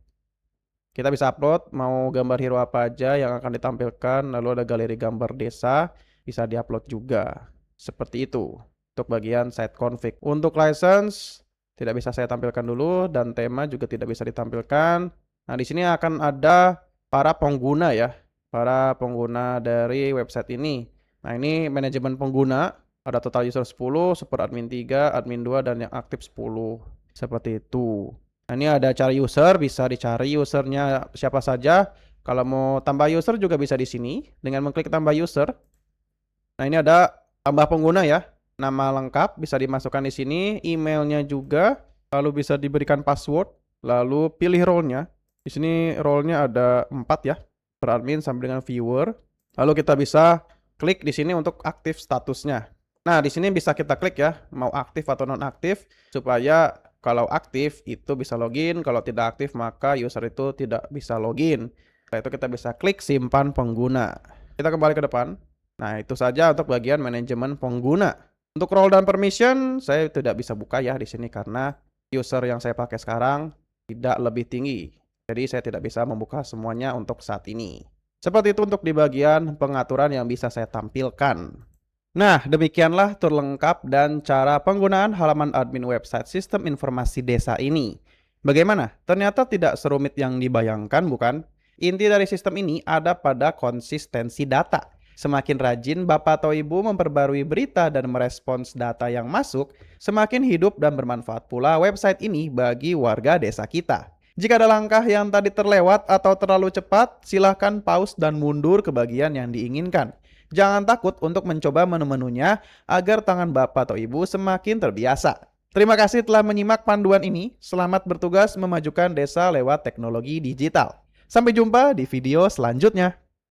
Kita bisa upload mau gambar hero apa aja yang akan ditampilkan, lalu ada galeri gambar desa, bisa diupload juga. Seperti itu untuk bagian site config. Untuk license tidak bisa saya tampilkan dulu dan tema juga tidak bisa ditampilkan. Nah, di sini akan ada para pengguna ya, para pengguna dari website ini. Nah, ini manajemen pengguna, ada total user 10, super admin 3, admin 2 dan yang aktif 10. Seperti itu. Nah, ini ada cari user, bisa dicari usernya siapa saja. Kalau mau tambah user juga bisa di sini dengan mengklik tambah user. Nah, ini ada tambah pengguna ya. Nama lengkap bisa dimasukkan di sini, emailnya juga, lalu bisa diberikan password, lalu pilih role-nya. Di sini role-nya ada 4 ya, per admin sampai dengan viewer. Lalu kita bisa klik di sini untuk aktif statusnya. Nah, di sini bisa kita klik ya, mau aktif atau non-aktif supaya kalau aktif itu bisa login, kalau tidak aktif maka user itu tidak bisa login. Setelah itu kita bisa klik simpan pengguna. Kita kembali ke depan. Nah, itu saja untuk bagian manajemen pengguna. Untuk role dan permission saya tidak bisa buka ya di sini karena user yang saya pakai sekarang tidak lebih tinggi. Jadi saya tidak bisa membuka semuanya untuk saat ini. Seperti itu untuk di bagian pengaturan yang bisa saya tampilkan. Nah, demikianlah tur lengkap dan cara penggunaan halaman admin website sistem informasi desa ini. Bagaimana? Ternyata tidak serumit yang dibayangkan, bukan? Inti dari sistem ini ada pada konsistensi data. Semakin rajin Bapak atau Ibu memperbarui berita dan merespons data yang masuk, semakin hidup dan bermanfaat pula website ini bagi warga desa kita. Jika ada langkah yang tadi terlewat atau terlalu cepat, silahkan pause dan mundur ke bagian yang diinginkan. Jangan takut untuk mencoba menu-menunya agar tangan Bapak atau Ibu semakin terbiasa. Terima kasih telah menyimak panduan ini. Selamat bertugas memajukan desa lewat teknologi digital. Sampai jumpa di video selanjutnya.